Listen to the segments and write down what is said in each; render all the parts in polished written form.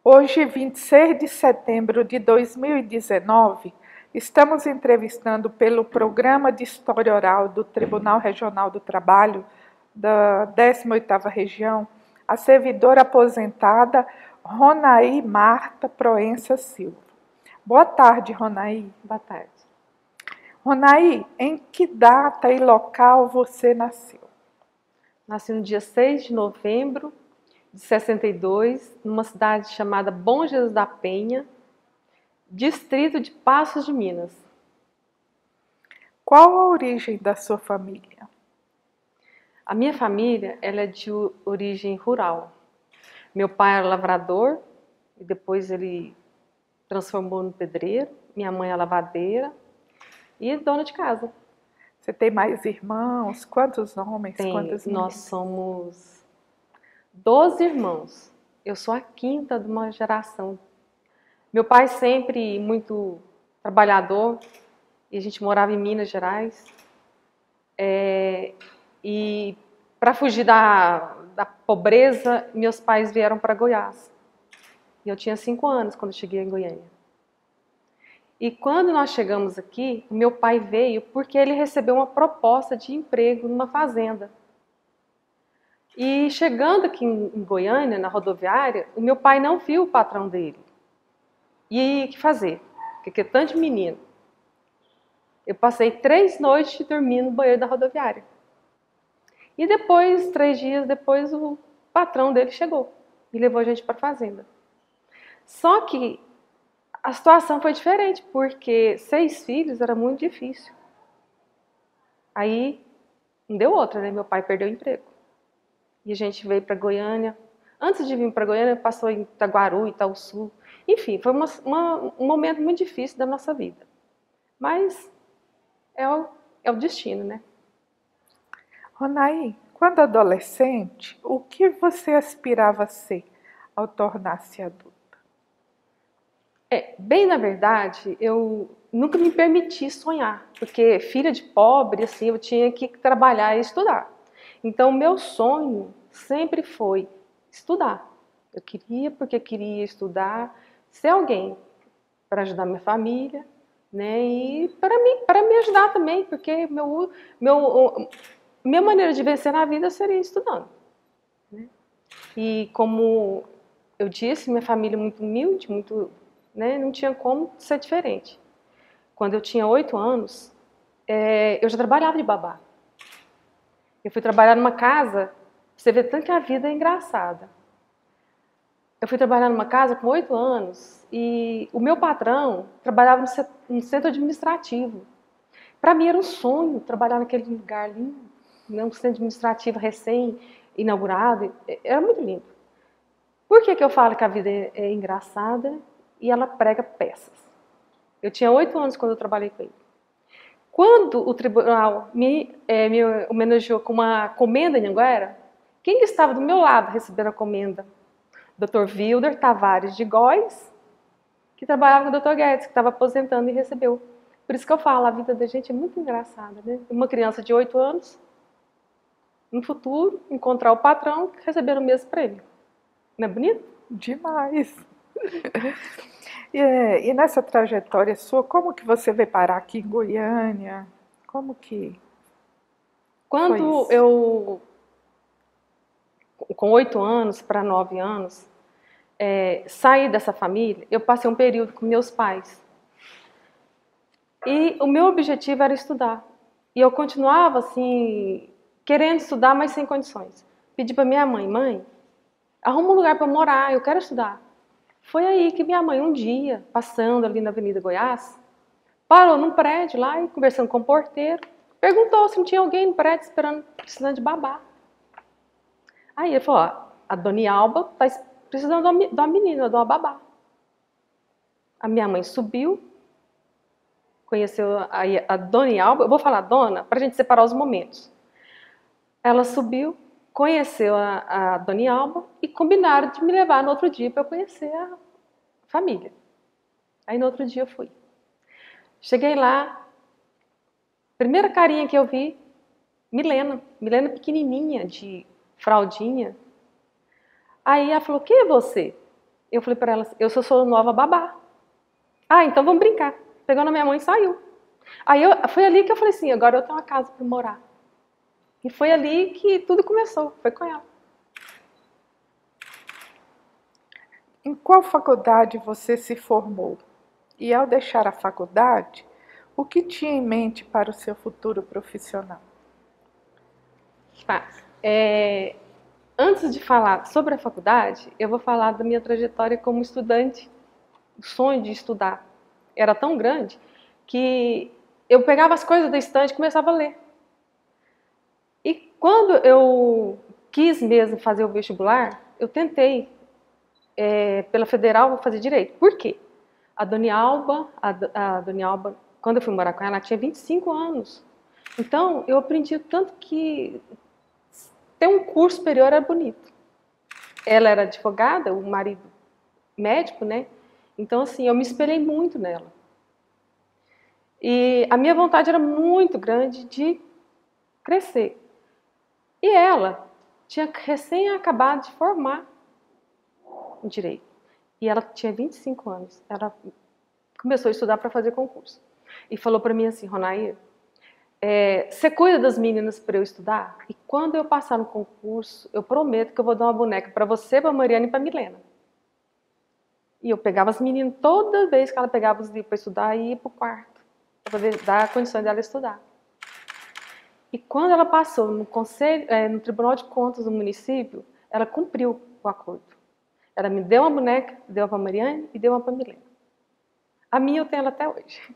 Hoje, 26 de setembro de 2019, estamos entrevistando pelo Programa de História Oral do Tribunal Regional do Trabalho da 18ª Região, a servidora aposentada Ronaí Marta Proença Silva. Boa tarde, Ronaí. Boa tarde. Ronaí, em que data e local você nasceu? Nasci no dia 6 de novembro de 62, numa cidade chamada Bom Jesus da Penha, distrito de Passos de Minas. Qual a origem da sua família? A minha família ela é de origem rural. Meu pai era lavrador e depois ele transformou no pedreiro. Minha mãe é lavadeira e dona de casa. Você tem mais irmãos? Quantos homens? Quantas mulheres? Nós somos 12 irmãos. Eu sou a quinta de uma geração. Meu pai sempre muito trabalhador e a gente morava em Minas Gerais. E para fugir da pobreza, meus pais vieram para Goiás. E eu tinha 5 anos quando cheguei em Goiânia. E quando nós chegamos aqui, meu pai veio porque ele recebeu uma proposta de emprego numa fazenda. E chegando aqui em Goiânia, na rodoviária, o meu pai não viu o patrão dele. E o que fazer? Porque é tanto de menino. Eu passei 3 noites dormindo no banheiro da rodoviária. E depois, 3 dias depois, o patrão dele chegou e levou a gente para a fazenda. Só que a situação foi diferente, porque 6 filhos era muito difícil. Aí, não deu outra, né? Meu pai perdeu o emprego. E a gente veio para Goiânia. Antes de vir para Goiânia, passou em Itaguaru, Itaúsul. Enfim, foi um momento muito difícil da nossa vida. Mas é o destino, né? Ronaí, quando adolescente, o que você aspirava a ser ao tornar-se adulta? Bem na verdade, eu nunca me permiti sonhar, porque filha de pobre, assim, eu tinha que trabalhar e estudar. Então, meu sonho sempre foi estudar. Eu queria, porque queria estudar, ser alguém para ajudar minha família, né? E para me ajudar também, porque minha maneira de vencer na vida seria estudando, né? E como eu disse, minha família é muito humilde, muito, né? Não tinha como ser diferente. Quando eu tinha 8 anos, eu já trabalhava de babá. Eu fui trabalhar numa casa, você vê tanto que a vida é engraçada. Eu fui trabalhar numa casa com 8 anos e o meu patrão trabalhava no centro administrativo. Para mim era um sonho trabalhar naquele lugar lindo, né? Um centro administrativo recém-inaugurado, era muito lindo. Por que eu falo que a vida é engraçada e ela prega peças? Eu tinha 8 anos quando eu trabalhei com ele. Quando o tribunal me homenageou com uma comenda em Anguera, quem que estava do meu lado recebendo a comenda? Dr. Wilder Tavares de Góes, que trabalhava com o Dr. Guedes, que estava aposentando e recebeu. Por isso que eu falo, a vida da gente é muito engraçada, né? Uma criança de 8 anos, no futuro, encontrar o patrão e receber o mesmo prêmio. Não é bonito? Demais! E nessa trajetória sua, como que você veio parar aqui em Goiânia? Como que Quando eu, com 8 anos para 9 anos, saí dessa família, eu passei um período com meus pais. E o meu objetivo era estudar. E eu continuava assim, querendo estudar, mas sem condições. Pedi para minha mãe, mãe, arruma um lugar para eu morar, eu quero estudar. Foi aí que minha mãe, um dia, passando ali na Avenida Goiás, parou num prédio lá e conversando com o porteiro, perguntou se não tinha alguém no prédio precisando de babá. Aí ele falou, ó, a Dona Alba está precisando de uma menina, de uma babá. A minha mãe subiu, conheceu a Dona Alba, eu vou falar dona para a gente separar os momentos. Ela subiu, conheceu a Dona Alba e combinaram de me levar no outro dia para eu conhecer a família. Aí no outro dia eu fui. Cheguei lá, primeira carinha que eu vi, Milena pequenininha, de fraldinha. Aí ela falou, quem é você? Eu falei para ela, eu sou nova babá. Ah, então vamos brincar. Pegou na minha mãe e saiu. Aí foi ali que eu falei assim, agora eu tenho uma casa para morar. E foi ali que tudo começou, foi com ela. Em qual faculdade você se formou? E ao deixar a faculdade, o que tinha em mente para o seu futuro profissional? Tá. Antes de falar sobre a faculdade, eu vou falar da minha trajetória como estudante. O sonho de estudar era tão grande que eu pegava as coisas da estante e começava a ler. E quando eu quis mesmo fazer o vestibular, eu tentei pela Federal fazer direito. Por quê? A Dona Alba, quando eu fui morar com ela tinha 25 anos. Então, eu aprendi tanto que ter um curso superior era bonito. Ela era advogada, o marido médico, né? Então, assim, eu me espelhei muito nela. E a minha vontade era muito grande de crescer. E ela tinha recém acabado de formar em direito. E ela tinha 25 anos. Ela começou a estudar para fazer concurso. E falou para mim assim, Ronair, você cuida das meninas para eu estudar? E quando eu passar no concurso, eu prometo que eu vou dar uma boneca para você, para a Mariana e para a Milena. E eu pegava as meninas, toda vez que ela pegava os livros para estudar, e ia para o quarto, para poder dar condições dela estudar. E quando ela passou no no Tribunal de Contas do município, ela cumpriu o acordo. Ela me deu uma boneca, deu para a Mariana e deu uma para a Milena. A minha eu tenho ela até hoje.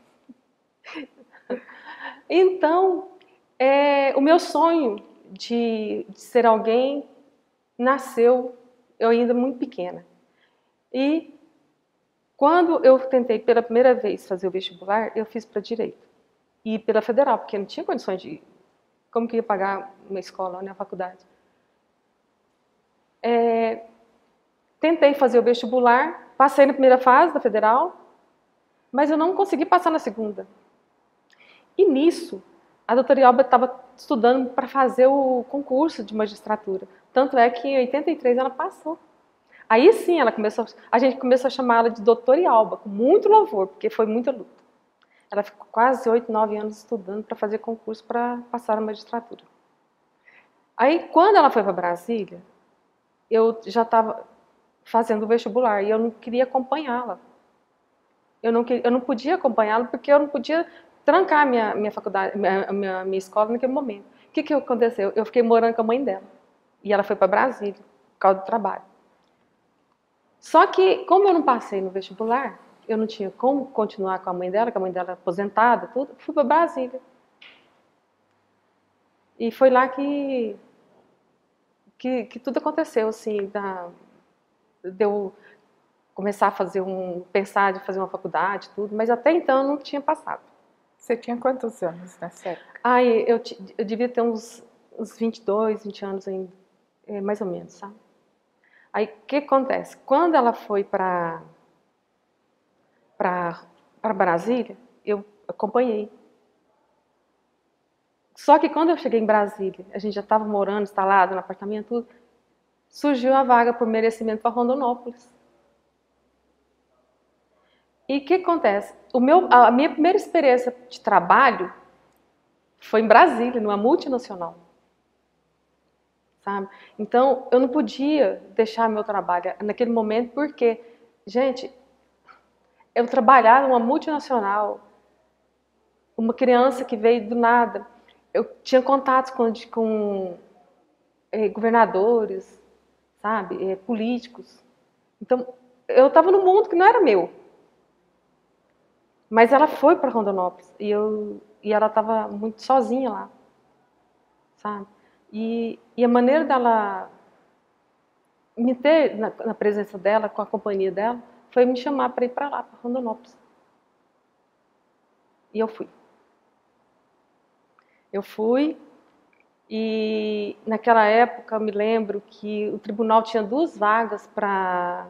Então, o meu sonho de ser alguém nasceu eu ainda muito pequena. E quando eu tentei pela primeira vez fazer o vestibular, eu fiz para direito. E pela federal, porque eu não tinha condições de... Como que ia pagar uma escola, né, a faculdade? Tentei fazer o vestibular, passei na primeira fase da federal, mas eu não consegui passar na segunda. E nisso, a doutora Alba estava estudando para fazer o concurso de magistratura. Tanto é que em 83 ela passou. Aí sim, a gente começou a chamar ela de doutora Alba, com muito louvor, porque foi muita luta. Ela ficou quase 8, 9 anos estudando para fazer concurso para passar na magistratura. Aí, quando ela foi para Brasília, eu já estava fazendo o vestibular e eu não queria acompanhá-la. Eu não podia acompanhá-la porque eu não podia trancar minha faculdade, minha escola naquele momento. O que aconteceu? Eu fiquei morando com a mãe dela. E ela foi para Brasília, por causa do trabalho. Só que, como eu não passei no vestibular, eu não tinha como continuar com a mãe dela, que a mãe dela era aposentada, tudo, fui para Brasília. E foi lá que tudo aconteceu, assim, de eu começar a pensar de fazer uma faculdade, tudo, mas até então eu não tinha passado. Você tinha quantos anos nessa época? Eu devia ter uns 22, 20 anos ainda, mais ou menos, sabe? Aí, o que acontece? Quando ela foi para Brasília, eu acompanhei. Só que quando eu cheguei em Brasília, a gente já estava morando, instalado no apartamento, tudo, surgiu a vaga por merecimento para Rondonópolis. E o que acontece? A minha primeira experiência de trabalho foi em Brasília, numa multinacional. Sabe? Então, eu não podia deixar meu trabalho naquele momento, porque, gente, eu trabalhar numa multinacional, uma criança que veio do nada, eu tinha contatos com governadores, sabe, políticos. Então, eu estava num mundo que não era meu. Mas ela foi para Rondonópolis e ela estava muito sozinha lá, sabe? E a maneira dela me ter na presença dela, com a companhia dela, foi me chamar para ir para lá, para Rondonópolis. E eu fui. Eu fui e naquela época eu me lembro que o tribunal tinha 2 vagas para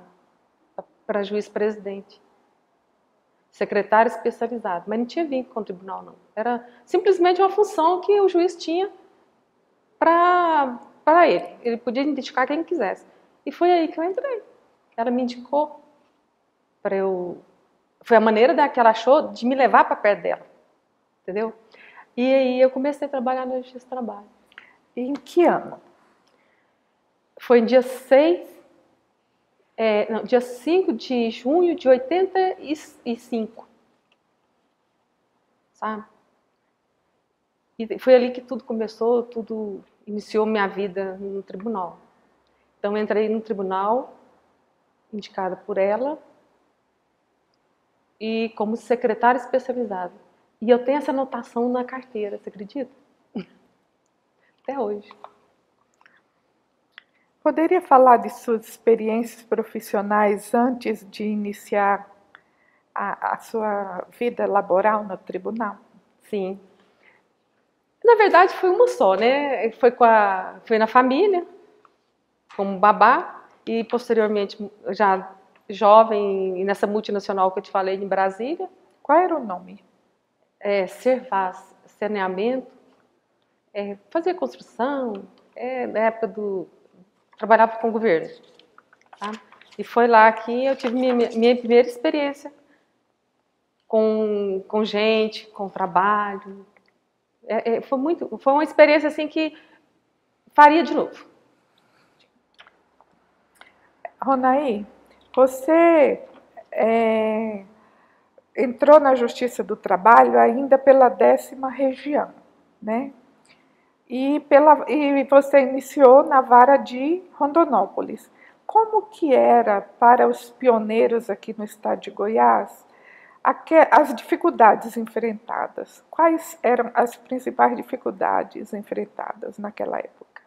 juiz-presidente. Secretário especializado, mas não tinha vínculo com o tribunal, não. Era simplesmente uma função que o juiz tinha para ele. Ele podia indicar quem quisesse. E foi aí que eu entrei. Ela me indicou para eu... Foi a maneira que ela achou de me levar para perto dela. Entendeu? E aí eu comecei a trabalhar na Justiça do Trabalho. E em que ano? Foi em dia 5 de junho de 85. Sabe? E foi ali que tudo começou, tudo iniciou minha vida no tribunal. Então, eu entrei no tribunal, indicada por ela, e como secretária especializada. E eu tenho essa anotação na carteira, você acredita? Até hoje. Poderia falar de suas experiências profissionais antes de iniciar a sua vida laboral no tribunal? Sim. Na verdade, foi uma só, né? Foi na família, como babá, e posteriormente, já jovem, nessa multinacional que eu te falei, em Brasília. Qual era o nome? Servaz, saneamento, fazia construção, na época trabalhava com o governo. Tá? E foi lá que eu tive minha primeira experiência com gente, com trabalho. Foi uma experiência assim que faria de novo. Ronaí, você entrou na Justiça do Trabalho ainda pela 10ª região, né? E você iniciou na vara de Rondonópolis. Como que era para os pioneiros aqui no estado de Goiás as dificuldades enfrentadas? Quais eram as principais dificuldades enfrentadas naquela época?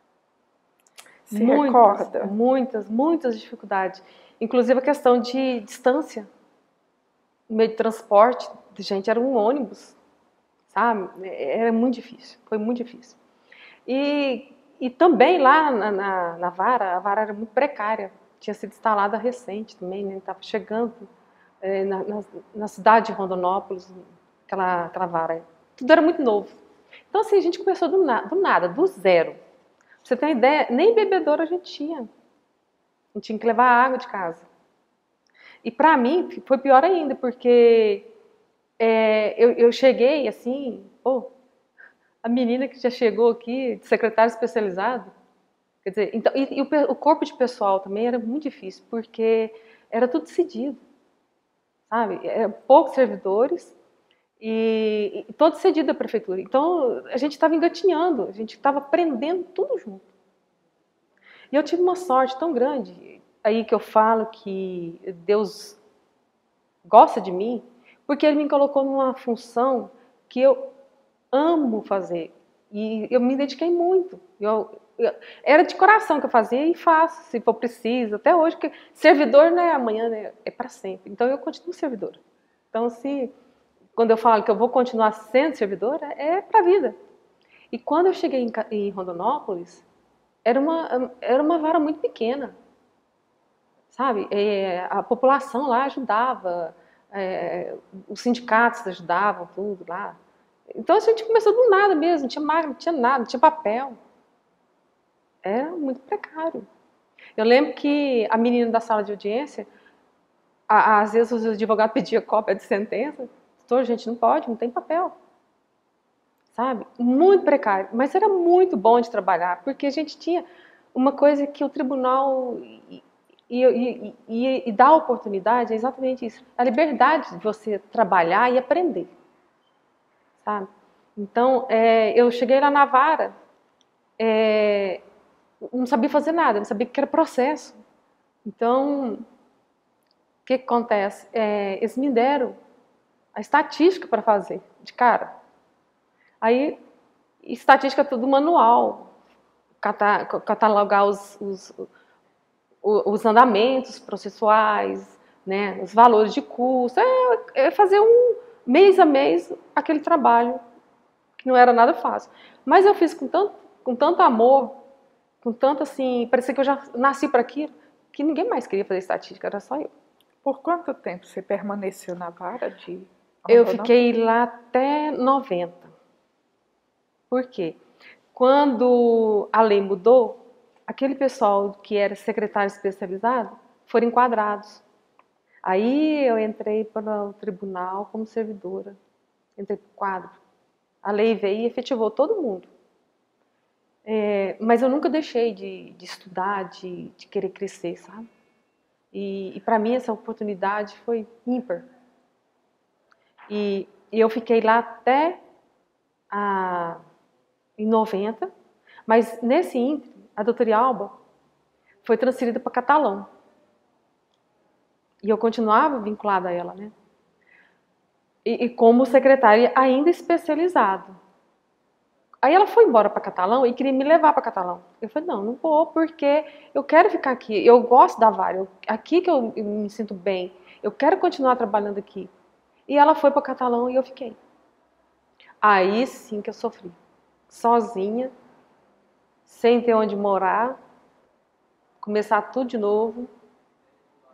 Se recorda? Muitas dificuldades. Inclusive a questão de distância. O meio de transporte, gente, era um ônibus, sabe? Era muito difícil, foi muito difícil. E também lá na vara, a vara era muito precária. Tinha sido instalada recente também, né? Estava chegando na cidade de Rondonópolis, aquela vara. Tudo era muito novo. Então, assim, a gente começou do nada, do zero. Pra você ter uma ideia, nem bebedouro a gente tinha. A gente tinha que levar água de casa. E para mim foi pior ainda, porque eu cheguei assim, a menina que já chegou aqui, de secretário especializado, quer dizer, então, o corpo de pessoal também era muito difícil, porque era tudo cedido, sabe? Eram poucos servidores e todo cedido da prefeitura. Então, a gente estava engatinhando, a gente estava aprendendo tudo junto. E eu tive uma sorte tão grande, aí que eu falo que Deus gosta de mim, porque Ele me colocou numa função que eu amo fazer. E eu me dediquei muito. Era de coração que eu fazia e faço, se for preciso. Até hoje, porque servidor não é amanhã, né? É para sempre. Então, eu continuo servidora. Então, quando eu falo que eu vou continuar sendo servidora, é para a vida. E quando eu cheguei em Rondonópolis, era uma vara muito pequena. Sabe? A população lá ajudava, os sindicatos ajudavam, tudo lá. Então a gente começou do nada mesmo, não tinha máquina, não tinha nada, não tinha papel. Era muito precário. Eu lembro que a menina da sala de audiência, às vezes os advogados pediam cópia de sentença. Doutor, gente, não pode, não tem papel. Sabe? Muito precário. Mas era muito bom de trabalhar, porque a gente tinha uma coisa que o tribunal e dá oportunidade, é exatamente isso. A liberdade de você trabalhar e aprender. Sabe? Então, eu cheguei lá na vara, não sabia fazer nada, não sabia o que era processo. Então, o que acontece? Eles me deram a estatística para fazer, de cara. Aí, estatística tudo manual, catalogar os andamentos processuais, né, os valores de custo, fazer mês a mês aquele trabalho, que não era nada fácil. Mas eu fiz com tanto amor, com tanto assim, parecia que eu já nasci para aquilo, que ninguém mais queria fazer estatística, era só eu. Por quanto tempo você permaneceu na vara de Rondonópolis? Eu fiquei lá até 90. Por quê? Quando a lei mudou, aquele pessoal que era secretário especializado foram enquadrados. Aí eu entrei para o tribunal como servidora, entrei para o quadro. A lei veio e efetivou todo mundo. Mas eu nunca deixei de estudar, de querer crescer, sabe? E para mim essa oportunidade foi ímpar. E eu fiquei lá até em 90, mas nesse ínterim, a doutora Alba foi transferida para Catalão. E eu continuava vinculada a ela, né? E como secretária ainda especializado. Aí ela foi embora para Catalão e queria me levar para Catalão. Eu falei, não vou, porque eu quero ficar aqui. Eu gosto da vara, aqui que eu me sinto bem. Eu quero continuar trabalhando aqui. E ela foi para Catalão e eu fiquei. Aí sim que eu sofri. Sozinha, sem ter onde morar, começar tudo de novo,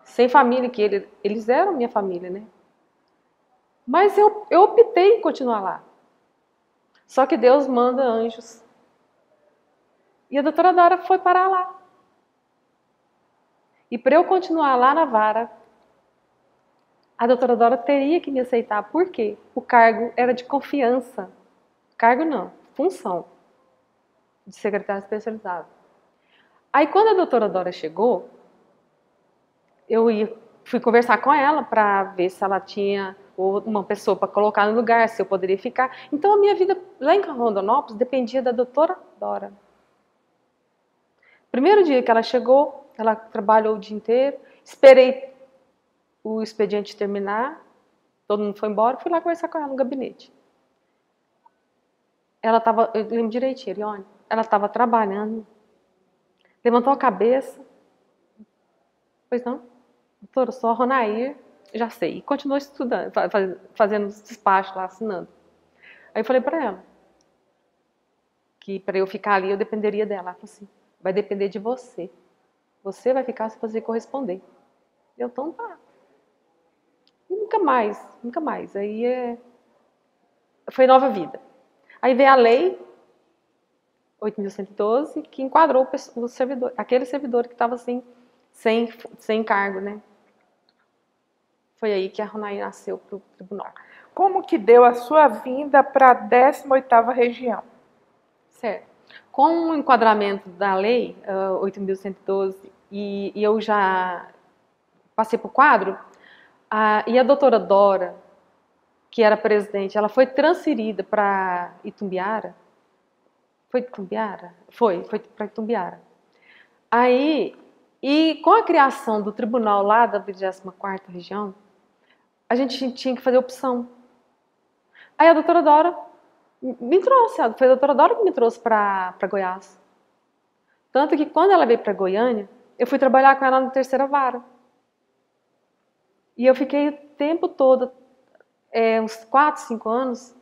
sem família, que eles eram minha família, né? Mas eu optei em continuar lá. Só que Deus manda anjos. E a doutora Dora foi parar lá. E para eu continuar lá na vara, a doutora Dora teria que me aceitar. Por quê? O cargo era de confiança. Cargo não, função de secretário especializado. Aí quando a doutora Dora chegou, fui conversar com ela para ver se ela tinha uma pessoa para colocar no lugar, se eu poderia ficar. Então a minha vida lá em Rondonópolis dependia da doutora Dora. Primeiro dia que ela chegou, ela trabalhou o dia inteiro, esperei o expediente terminar, todo mundo foi embora, fui lá conversar com ela no gabinete. Ela estava, eu lembro direitinho, Elione, ela estava trabalhando, levantou a cabeça, pois não, doutora, sou a Ronair, já sei, e continuou estudando, fazendo os despachos lá, assinando. Aí eu falei para ela, que para eu ficar ali eu dependeria dela. Ela falou assim, vai depender de você. Você vai ficar se você corresponder. Eu, então tá. E nunca mais. Aí foi nova vida. Aí veio a lei 8.112, que enquadrou o servidor, aquele servidor que estava assim, sem cargo, né? Foi aí que a Ronair nasceu para o tribunal. Como que deu a sua vinda para a 18ª região? Certo. Com o enquadramento da lei 8.112 e eu já passei para o quadro, e a doutora Dora, que era presidente, ela foi transferida para Itumbiara. Foi Itumbiara? Foi para Itumbiara. Aí, e com a criação do tribunal lá da 24ª região, a gente tinha que fazer opção. Aí a doutora Dora me trouxe, foi a doutora Dora que me trouxe para Goiás. Tanto que quando ela veio para Goiânia, eu fui trabalhar com ela na 3ª vara. E eu fiquei o tempo todo, uns 4, 5 anos,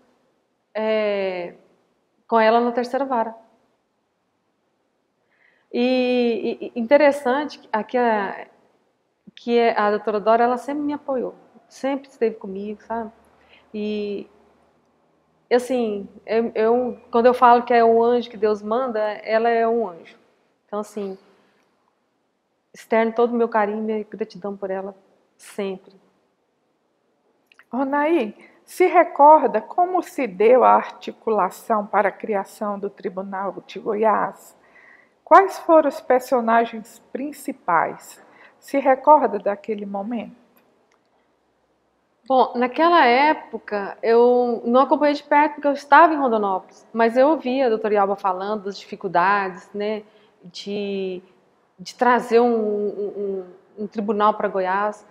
com ela na 3ª vara. E interessante que a doutora Dora, ela sempre me apoiou, sempre esteve comigo, sabe? E assim, quando eu falo que é um anjo que Deus manda, ela é um anjo. Então assim, externo todo o meu carinho e minha gratidão por ela, sempre. Ronair, se recorda como se deu a articulação para a criação do Tribunal de Goiás? Quais foram os personagens principais? Se recorda daquele momento? Bom, naquela época eu não acompanhei de perto porque eu estava em Rondonópolis, mas eu ouvi a doutora Alba falando das dificuldades, né, de trazer um tribunal para Goiás,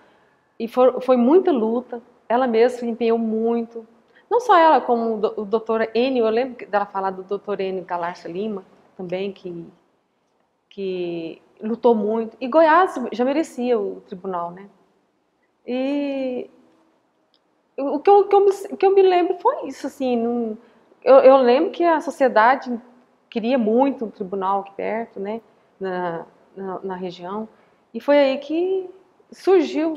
e foi muita luta, ela mesma se empenhou muito. Não só ela, como o doutor Enio, eu lembro dela falar do doutor Enio Galarça Lima, também, que lutou muito. E Goiás já merecia o tribunal, né? E o que eu me lembro foi isso, assim. Eu lembro que a sociedade queria muito um tribunal aqui perto, né? Na região. E foi aí que surgiu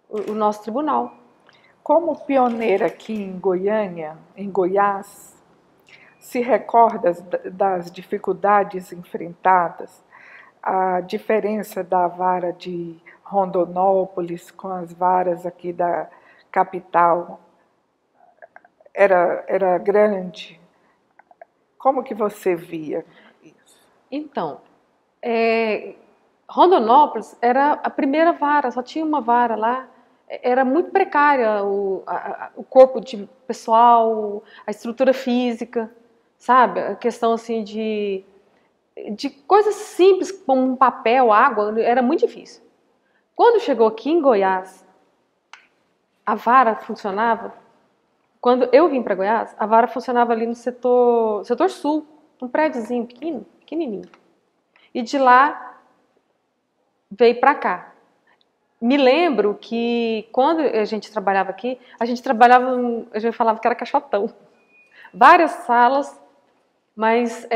o nosso tribunal. Como pioneira aqui em Goiânia, em Goiás, se recorda das dificuldades enfrentadas, a diferença da vara de Rondonópolis com as varas aqui da capital era grande? Como que você via isso? Então, Rondonópolis era a primeira vara, só tinha uma vara lá. Era muito precária o corpo de pessoal, a estrutura física, sabe? A questão assim de coisas simples como um papel, água, era muito difícil. Quando chegou aqui em Goiás, a vara funcionava. Quando eu vim para Goiás, a vara funcionava ali no setor sul, um prédiozinho pequenininho. E de lá veio para cá. Me lembro que quando a gente trabalhava aqui, a gente falava que era caixotão. Várias salas, mas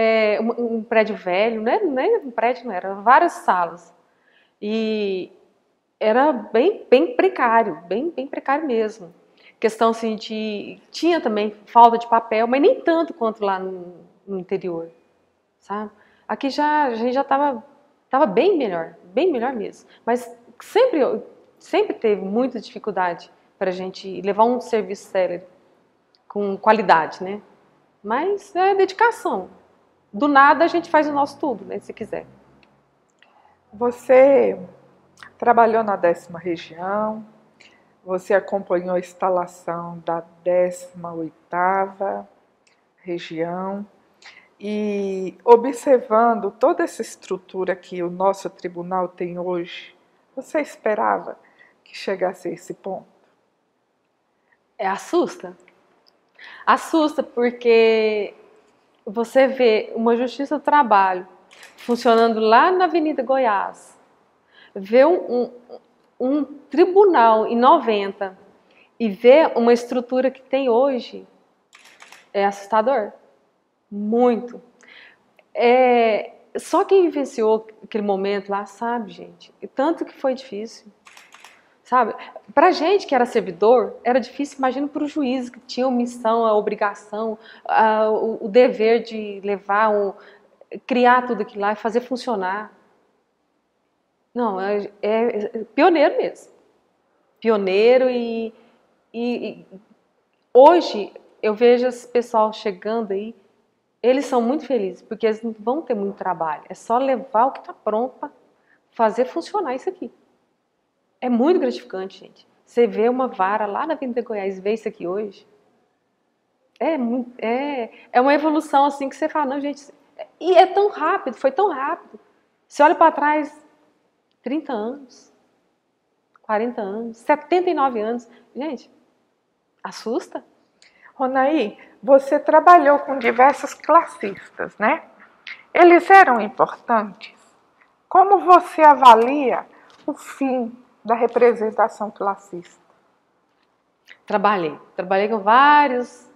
um prédio velho, nem um prédio não era, várias salas. E era bem precário, bem precário mesmo. Questão assim tinha também falta de papel, mas nem tanto quanto lá no interior, sabe? Aqui a gente já estava bem melhor mesmo. Mas sempre teve muita dificuldade para a gente levar um serviço sério com qualidade, né? Mas é dedicação. Do nada a gente faz o nosso tudo, né? Se quiser. Você trabalhou na 10ª região, você acompanhou a instalação da 18ª região e observando toda essa estrutura que o nosso tribunal tem hoje, você esperava que chegasse a esse ponto? Assusta. Assusta porque você vê uma justiça do trabalho funcionando lá na Avenida Goiás, vê um tribunal em 90 e ver uma estrutura que tem hoje, é assustador. Muito. Só quem vivenciou aquele momento lá sabe, gente. E tanto que foi difícil. Sabe? Pra gente que era servidor, era difícil. Imagina para o juiz que tinha a missão, a obrigação, o dever de levar, criar tudo aquilo lá e fazer funcionar. Não, é pioneiro mesmo. Pioneiro e hoje eu vejo esse pessoal chegando aí, eles são muito felizes, porque eles não vão ter muito trabalho. É só levar o que está pronto para fazer funcionar isso aqui. É muito gratificante, gente. Você vê uma vara lá na Avenida Goiás e vê isso aqui hoje. É uma evolução assim que você fala, não, gente. E é tão rápido, foi tão rápido. Você olha para trás, 30 anos, 40 anos, 79 anos. Gente, assusta. Ronaí, você trabalhou com diversos classistas, né? Eles eram importantes? Como você avalia o fim da representação classista? Trabalhei com vários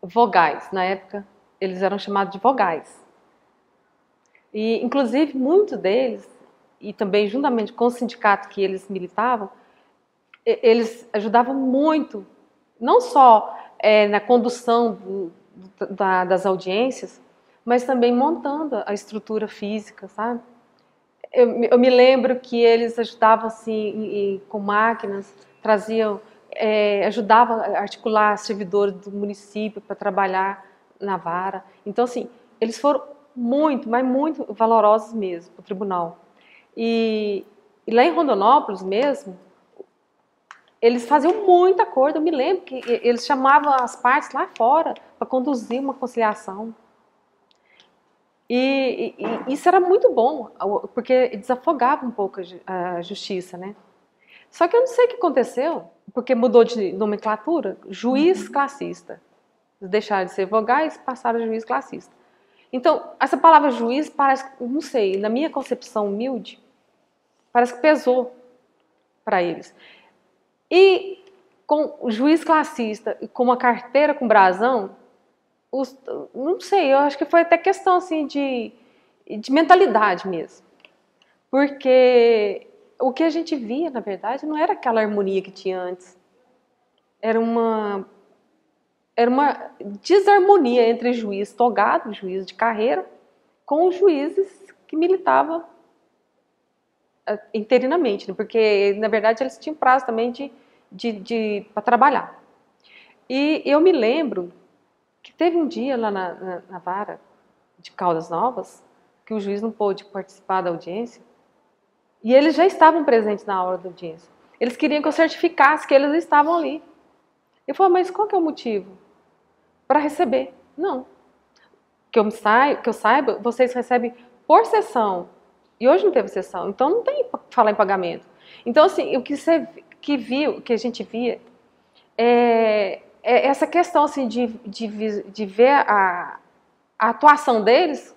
vogais. Na época, eles eram chamados de vogais. E, inclusive, muitos deles, e também juntamente com o sindicato que eles militavam, eles ajudavam muito, não só na condução das audiências, mas também montando a estrutura física, sabe? Eu me lembro que eles ajudavam assim, com máquinas, traziam, ajudavam a articular servidores do município para trabalhar na vara. Então, assim, eles foram muito, mas muito valorosos mesmo para o tribunal. E lá em Rondonópolis mesmo, eles faziam muita coisa. Eu me lembro que eles chamavam as partes lá fora para conduzir uma conciliação. E isso era muito bom, porque desafogava um pouco a justiça, né? Só que eu não sei o que aconteceu, porque mudou de nomenclatura, juiz classista. Eles deixaram de ser vogais e passaram a juiz classista. Então, essa palavra juiz parece, não sei, na minha concepção humilde, parece que pesou para eles. E com o juiz classista e com uma carteira com brasão, não sei, eu acho que foi até questão assim, de mentalidade mesmo. Porque o que a gente via, na verdade, não era aquela harmonia que tinha antes. Era uma desarmonia entre juiz togado, juiz de carreira, com os juízes que militavam interinamente, né? Porque, na verdade, eles tinham prazo também para trabalhar. E eu me lembro que teve um dia lá na vara de Caldas Novas, que o juiz não pôde participar da audiência, e eles já estavam presentes na hora da audiência. Eles queriam que eu certificasse que eles estavam ali. Eu falei, mas qual que é o motivo? Para receber. Não. Que eu saiba, vocês recebem por sessão. E hoje não teve sessão, então não tem para falar em pagamento. Então, assim, o que a gente via é essa questão assim, de ver a atuação deles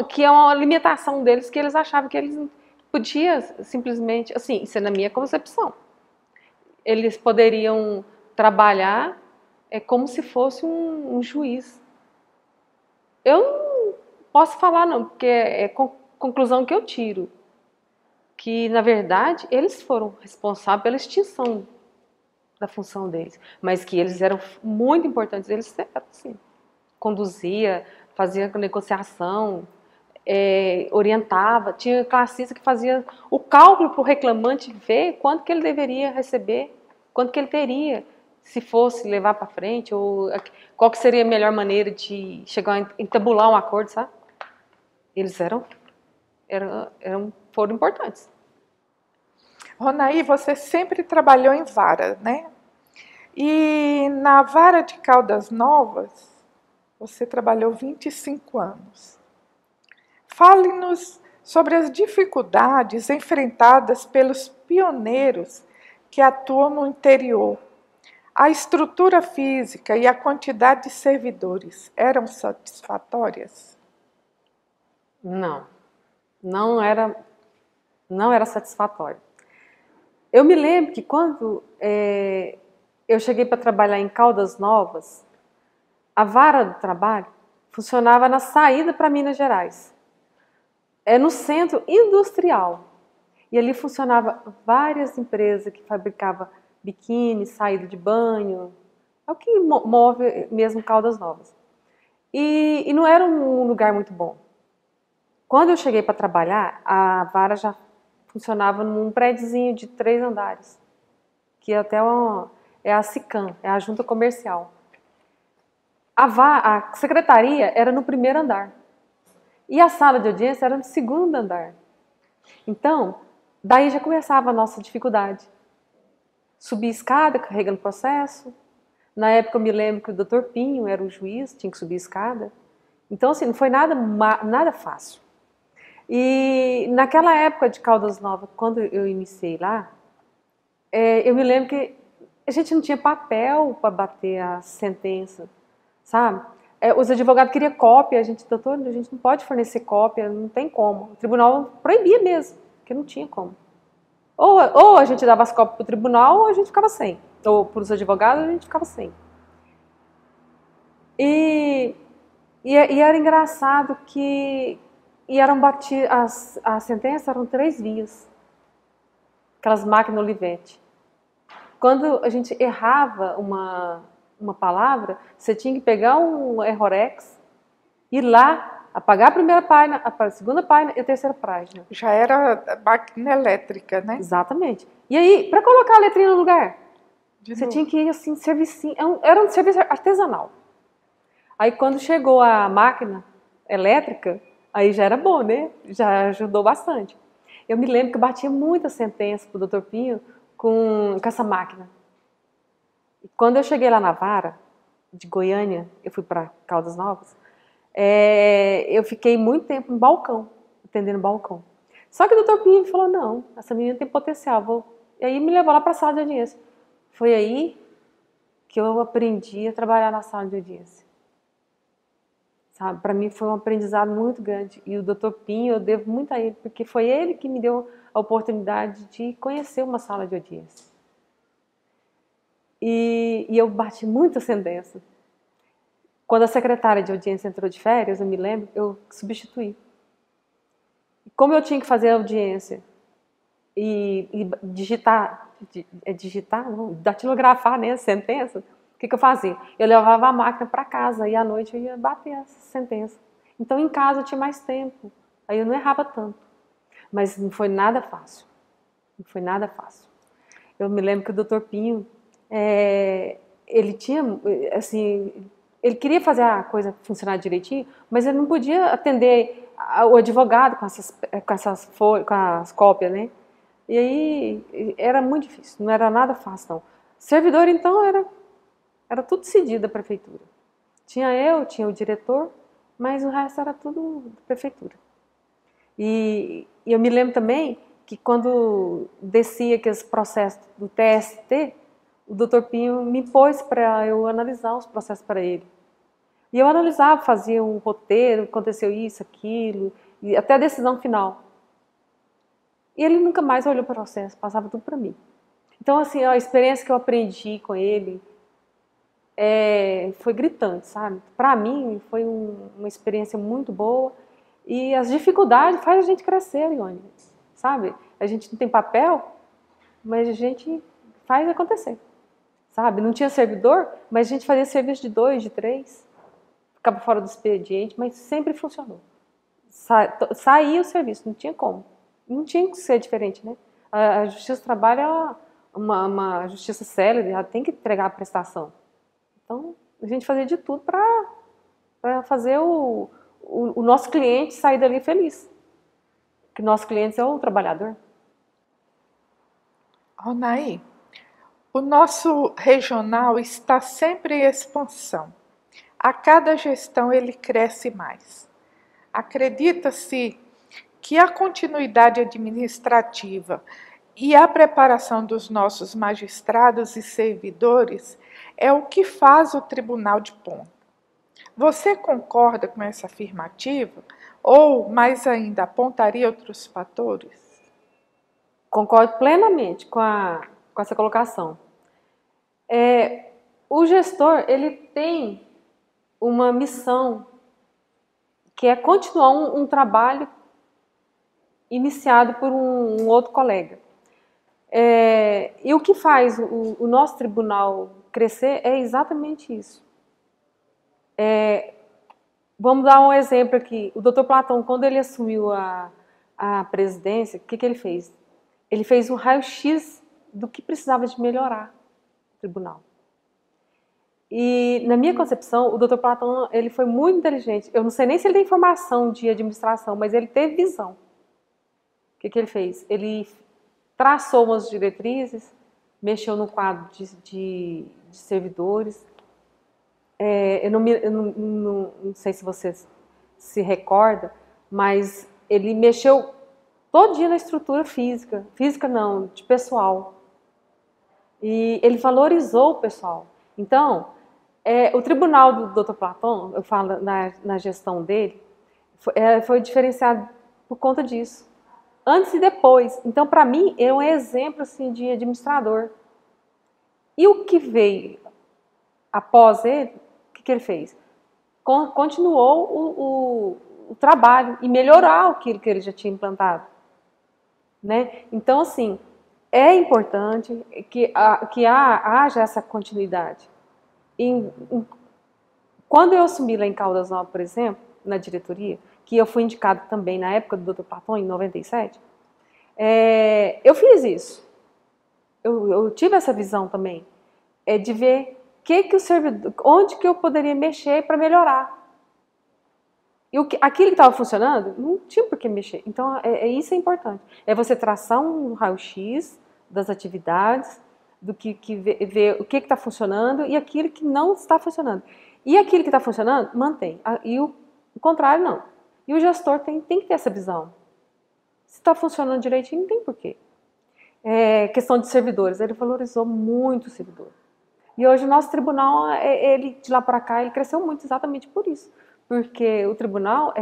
que é uma limitação deles, que eles achavam que eles podiam simplesmente, assim, isso é na minha concepção. Eles poderiam trabalhar como se fosse um juiz. Eu não posso falar não, porque é conclusão que eu tiro. Que, na verdade, eles foram responsáveis pela extinção da função deles. Mas que eles eram muito importantes. Eles eram, assim, conduzia, fazia negociação, orientava. Tinha classista que fazia o cálculo para o reclamante ver quanto que ele deveria receber, quanto que ele teria se fosse levar para frente, ou qual que seria a melhor maneira de chegar a entabular um acordo, sabe? Eles foram importantes. Ronaí, você sempre trabalhou em vara, né? E na vara de Caldas Novas, você trabalhou 25 anos. Fale-nos sobre as dificuldades enfrentadas pelos pioneiros que atuam no interior. A estrutura física e a quantidade de servidores eram satisfatórias? Não era satisfatório. Eu me lembro que quando eu cheguei para trabalhar em Caldas Novas, a vara do trabalho funcionava na saída para Minas Gerais. No centro industrial. E ali funcionava várias empresas que fabricavam biquíni, saída de banho. É o que move mesmo Caldas Novas. E não era um lugar muito bom. Quando eu cheguei para trabalhar, a vara já funcionava num prédiozinho de 3 andares, que até é a SICAM, é a junta comercial. A secretaria era no 1º andar e a sala de audiência era no 2º andar. Então, daí já começava a nossa dificuldade. Subir escada, carregando processo. Na época eu me lembro que o Dr. Pinho era o juiz, tinha que subir escada. Então, assim, não foi nada fácil. E naquela época de Caldas Novas, quando eu iniciei lá, eu me lembro que a gente não tinha papel para bater a sentença, sabe? Os advogados queriam cópia, doutor, a gente não pode fornecer cópia, não tem como. O tribunal proibia mesmo, porque não tinha como. Ou a gente dava as cópias para o tribunal, ou a gente ficava sem. Ou para os advogados, a gente ficava sem. E era engraçado que as sentenças eram 3 vias. Aquelas máquinas Olivetti. Quando a gente errava uma palavra, você tinha que pegar um Errorex, ir lá, apagar a primeira página, a segunda página e a terceira página. Já era máquina elétrica, né? Exatamente. E aí, para colocar a letrinha no lugar, você tinha que ir assim, servicinho. Era um serviço artesanal. Aí quando chegou a máquina elétrica, aí já era bom, né? Já ajudou bastante. Eu me lembro que eu batia muita sentença pro Dr. Pinho com essa máquina. E quando eu cheguei lá na vara de Goiânia, eu fui para Caldas Novas, eu fiquei muito tempo no balcão, atendendo balcão. Só que o Dr. Pinho falou, não, essa menina tem potencial, E aí me levou lá para a sala de audiência. Foi aí que eu aprendi a trabalhar na sala de audiência. Sabe? Para mim foi um aprendizado muito grande. E o Dr. Pinho, eu devo muito a ele, porque foi ele que me deu a oportunidade de conhecer uma sala de audiência. E eu bati muita sentença. Quando a secretária de audiência entrou de férias, eu me lembro, eu substituí. Como eu tinha que fazer a audiência e digitar, não, datilografar, né, a sentença, o que eu fazia? Eu levava a máquina para casa e à noite eu ia bater essa sentença. Então em casa eu tinha mais tempo, aí eu não errava tanto. Mas não foi nada fácil. Não foi nada fácil. Eu me lembro que o Dr. Pinho, ele tinha, assim, ele queria fazer a coisa funcionar direitinho, mas ele não podia atender o advogado com as cópias, né? E aí era muito difícil, não era nada fácil, não. Servidor, então, era tudo decidido da prefeitura. Tinha o diretor, mas o resto era tudo da prefeitura. E eu me lembro também que quando descia aqueles processos do TST, o Dr. Pinho me pôs para eu analisar os processos para ele. E eu analisava, fazia um roteiro, aconteceu isso, aquilo, e até a decisão final. E ele nunca mais olhou para o processo, passava tudo para mim. Então, assim, a experiência que eu aprendi com ele foi gritante, sabe? Para mim, foi uma experiência muito boa. E as dificuldades fazem a gente crescer, Ione, sabe? A gente não tem papel, mas a gente faz acontecer, sabe? Não tinha servidor, mas a gente fazia serviço de 2, de 3, ficava fora do expediente, mas sempre funcionou. Saía o serviço, não tinha como. Não tinha que ser diferente, né? A Justiça do Trabalho é uma justiça célere, ela tem que entregar a prestação. Então, a gente fazia de tudo para fazer o nosso cliente sair dali feliz. Porque o nosso cliente é o trabalhador. Ronaí, o nosso regional está sempre em expansão. A cada gestão ele cresce mais. Acredita-se que a continuidade administrativa e a preparação dos nossos magistrados e servidores é o que faz o Tribunal de Ponta. Você concorda com essa afirmativa? Ou, mais ainda, apontaria outros fatores? Concordo plenamente com essa colocação. O gestor, ele tem uma missão que é continuar um trabalho iniciado por um outro colega. E o que faz o nosso tribunal crescer é exatamente isso. Vamos dar um exemplo aqui. O Dr. Platão, quando ele assumiu a presidência, o que ele fez? Ele fez um raio-x do que precisava de melhorar o tribunal. E, na minha concepção, o Dr. Platão ele foi muito inteligente. Eu não sei nem se ele tem formação de administração, mas ele teve visão. O que ele fez? Ele traçou umas diretrizes, mexeu no quadro de servidores. Eu não sei se você se recorda, mas ele mexeu todo dia na estrutura física. Física não, de pessoal. E ele valorizou o pessoal. Então, o tribunal do Dr. Platão, eu falo na gestão dele, foi diferenciado por conta disso. Antes e depois. Então, para mim, é um exemplo assim, de administrador. E o que veio após ele, o que ele fez? Continuou o trabalho e melhorar aquilo que ele já tinha implantado. Né? Então, assim, é importante que haja essa continuidade. Quando eu assumi lá em Caldas Novas, por exemplo, na diretoria, que eu fui indicada também na época do Dr. Platão, em 97, eu fiz isso. Eu tive essa visão também, de ver que o servidor, onde que eu poderia mexer para melhorar. E aquilo que estava funcionando, não tinha por que mexer. Então, isso é importante. É você traçar um raio-x das atividades, do ver o que está funcionando e aquilo que não está funcionando. E aquilo que está funcionando, mantém. E o contrário, não. E o gestor tem que ter essa visão. Se está funcionando direitinho, não tem porquê. questão de servidores, ele valorizou muito o servidor. E hoje o nosso tribunal, ele de lá para cá, ele cresceu muito exatamente por isso. Porque o tribunal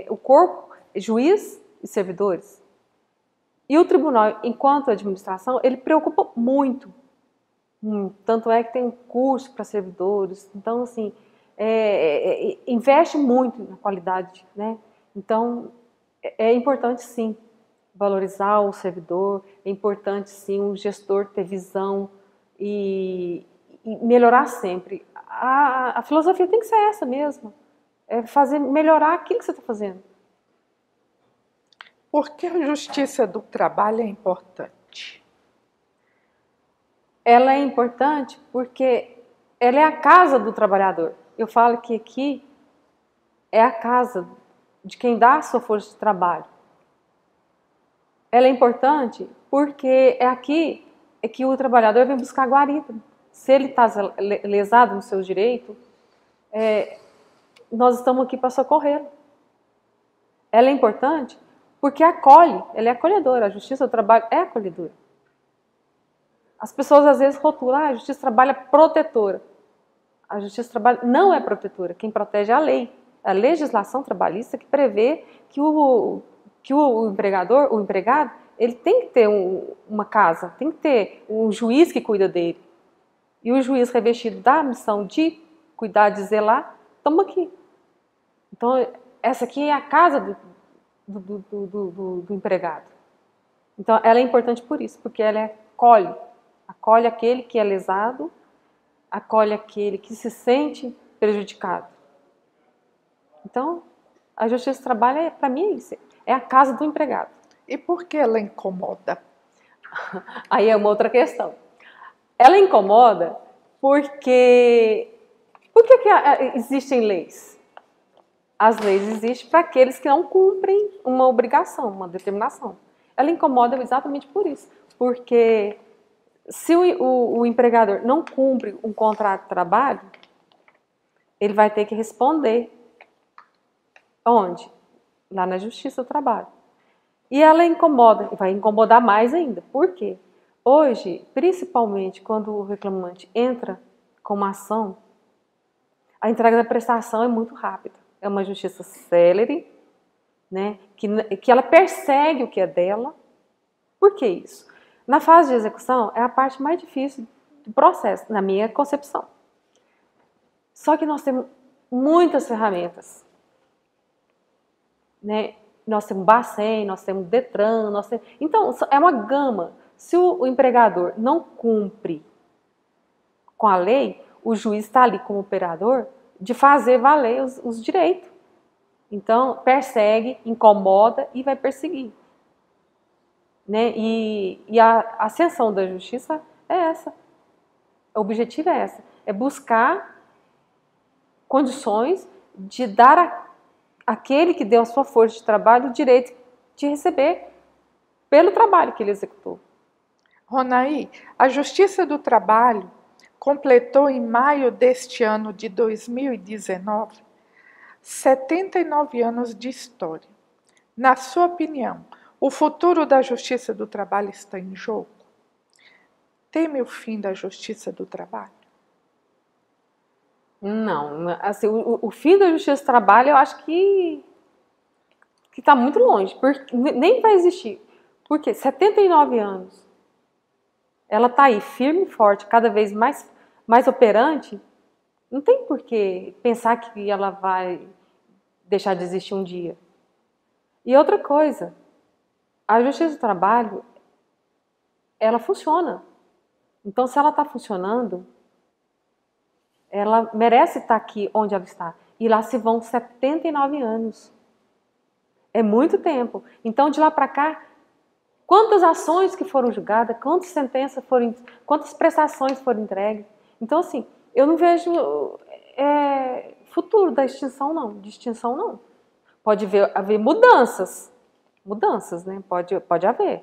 o corpo, juiz e servidores. E o tribunal, enquanto administração, ele preocupa muito. Tanto é que tem um curso para servidores. Então, assim, investe muito na qualidade, né? Então, é importante, sim, valorizar o servidor. É importante, sim, o gestor ter visão e melhorar sempre. A filosofia tem que ser essa mesmo. É melhorar aquilo que você está fazendo. Por que a justiça do trabalho é importante? Ela é importante porque ela é a casa do trabalhador. Eu falo que aqui é a casa de quem dá a sua força de trabalho. Ela é importante porque é aqui que o trabalhador vem buscar guarida. Se ele está lesado no seu direito, nós estamos aqui para socorrer. Ela é importante porque acolhe, ela é acolhedora. A justiça do trabalho é acolhedora. As pessoas às vezes rotulam, a justiça do trabalho é protetora. A justiça do trabalho não é protetora. Quem protege é a lei. A legislação trabalhista que prevê que o empregador, o empregado, ele tem que ter uma casa, tem que ter um juiz que cuida dele. E o juiz revestido da missão de cuidar, de zelar, estamos aqui. Então, essa aqui é a casa do empregado. Então, ela é importante por isso, porque ela acolhe aquele que é lesado, acolhe aquele que se sente prejudicado. Então, a justiça do trabalho, para mim, é isso. É a casa do empregado. E por que ela incomoda? Aí é uma outra questão. Ela incomoda porque... Por que existem leis? As leis existem para aqueles que não cumprem uma obrigação, uma determinação. Ela incomoda exatamente por isso. Porque se o empregador não cumpre um contrato de trabalho, ele vai ter que responder. Onde? Lá na Justiça do Trabalho. E ela incomoda, vai incomodar mais ainda. Por quê? Hoje, principalmente quando o reclamante entra com uma ação, a entrega da prestação é muito rápida. É uma justiça célere, né? Que ela persegue o que é dela. Por que isso? Na fase de execução é a parte mais difícil do processo, na minha concepção. Só que nós temos muitas ferramentas, né? Nós temos Bacen, nós temos Detran, então é uma gama. Se o empregador não cumpre com a lei, o juiz está ali como operador de fazer valer os direitos. Então, persegue, incomoda e vai perseguir. Né? E a ascensão da justiça é essa. O objetivo é essa. É buscar condições de dar àquele que deu a sua força de trabalho o direito de receber pelo trabalho que ele executou. Ronaí, a Justiça do Trabalho completou em maio deste ano de 2019 79 anos de história. Na sua opinião, o futuro da Justiça do Trabalho está em jogo? Teme o fim da Justiça do Trabalho? Não, assim, o fim da Justiça do Trabalho eu acho que está muito longe, porque nem vai existir. Por quê? 79 anos. Ela está aí, firme e forte, cada vez mais operante. Não tem por que pensar que ela vai deixar de existir um dia. E outra coisa, a Justiça do Trabalho, ela funciona. Então, se ela está funcionando, ela merece estar aqui onde ela está. E lá se vão 79 anos. É muito tempo. Então, de lá para cá, quantas ações que foram julgadas, quantas sentenças foram, quantas prestações foram entregues. Então, assim, eu não vejo futuro da extinção, não. De extinção, não. Pode haver mudanças. Mudanças, né? Pode haver.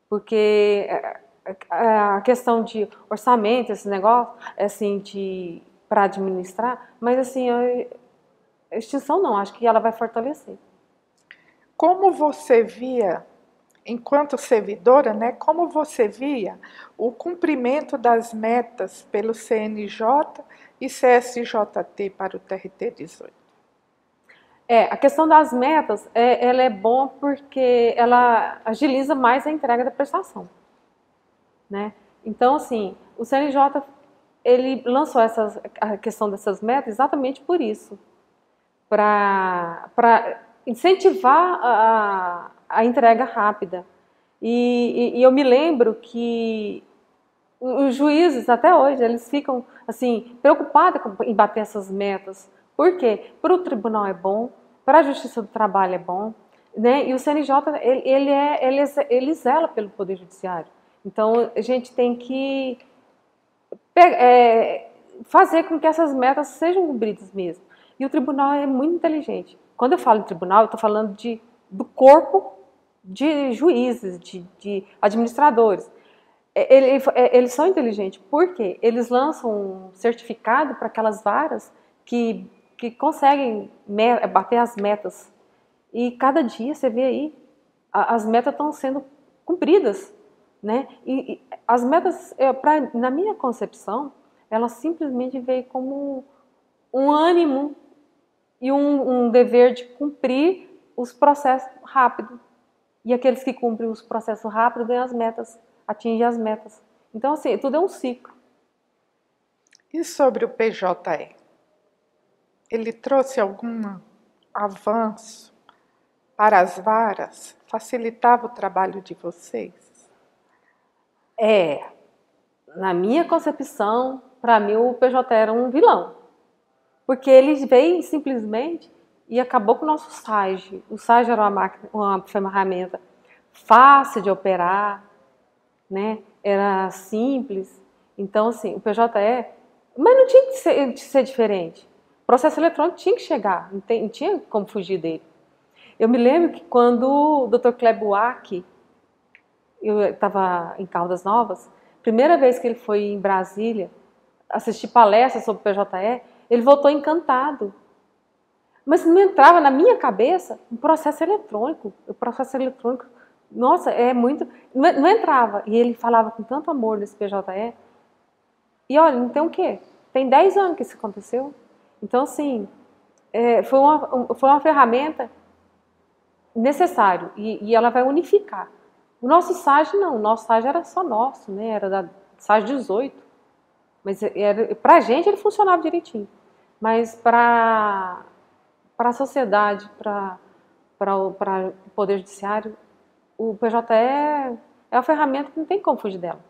Porque a questão de orçamento, esse negócio, assim, para administrar, mas, assim, a extinção, não. Acho que ela vai fortalecer. Como você via enquanto servidora, né, como você via o cumprimento das metas pelo CNJ e CSJT para o TRT 18? A questão das metas, ela é boa porque ela agiliza mais a entrega da prestação, né? Então, assim, o CNJ, ele lançou a questão dessas metas exatamente por isso, para incentivar a entrega rápida. E eu me lembro que os juízes, até hoje, eles ficam assim preocupados em bater essas metas. Por quê? Para o tribunal é bom, para a Justiça do Trabalho é bom, né? E o CNJ, ele zela pelo Poder Judiciário. Então, a gente tem que fazer com que essas metas sejam cumpridas mesmo. E o tribunal é muito inteligente. Quando eu falo em tribunal, eu estou falando do corpo de juízes, de administradores. Eles são inteligentes, porque eles lançam um certificado para aquelas varas que conseguem bater as metas. E cada dia você vê aí, as metas estão sendo cumpridas, né? E as metas, na minha concepção, elas simplesmente veem como um ânimo e um dever de cumprir os processos rápido. E aqueles que cumprem os processos rápido ganham as metas, atingem as metas. Então, assim, tudo é um ciclo. E sobre o PJE? Ele trouxe algum avanço para as varas? Facilitava o trabalho de vocês? Na minha concepção, para mim o PJ era um vilão. Porque ele veio simplesmente e acabou com o nosso SAGE. O SAGE era uma ferramenta fácil de operar, né? Era simples. Então, assim, o PJE... Mas não tinha que ser diferente. O processo eletrônico tinha que chegar, não tinha como fugir dele. Eu me lembro que quando o Dr. Kleber Buarque, eu estava em Caldas Novas, primeira vez que ele foi em Brasília assistir palestras sobre o PJE, ele voltou encantado. Mas não entrava na minha cabeça um processo eletrônico. O processo eletrônico, nossa, é muito... Não entrava. E ele falava com tanto amor desse PJE. E olha, não tem o quê? Tem 10 anos que isso aconteceu. Então, assim, foi uma ferramenta necessária. E ela vai unificar. O nosso SAGE não. O nosso SAGE era só nosso, né? Era da SAGE 18. Mas para a gente ele funcionava direitinho. Mas para a sociedade, para o Poder Judiciário, o PJE é uma ferramenta que não tem como fugir dela.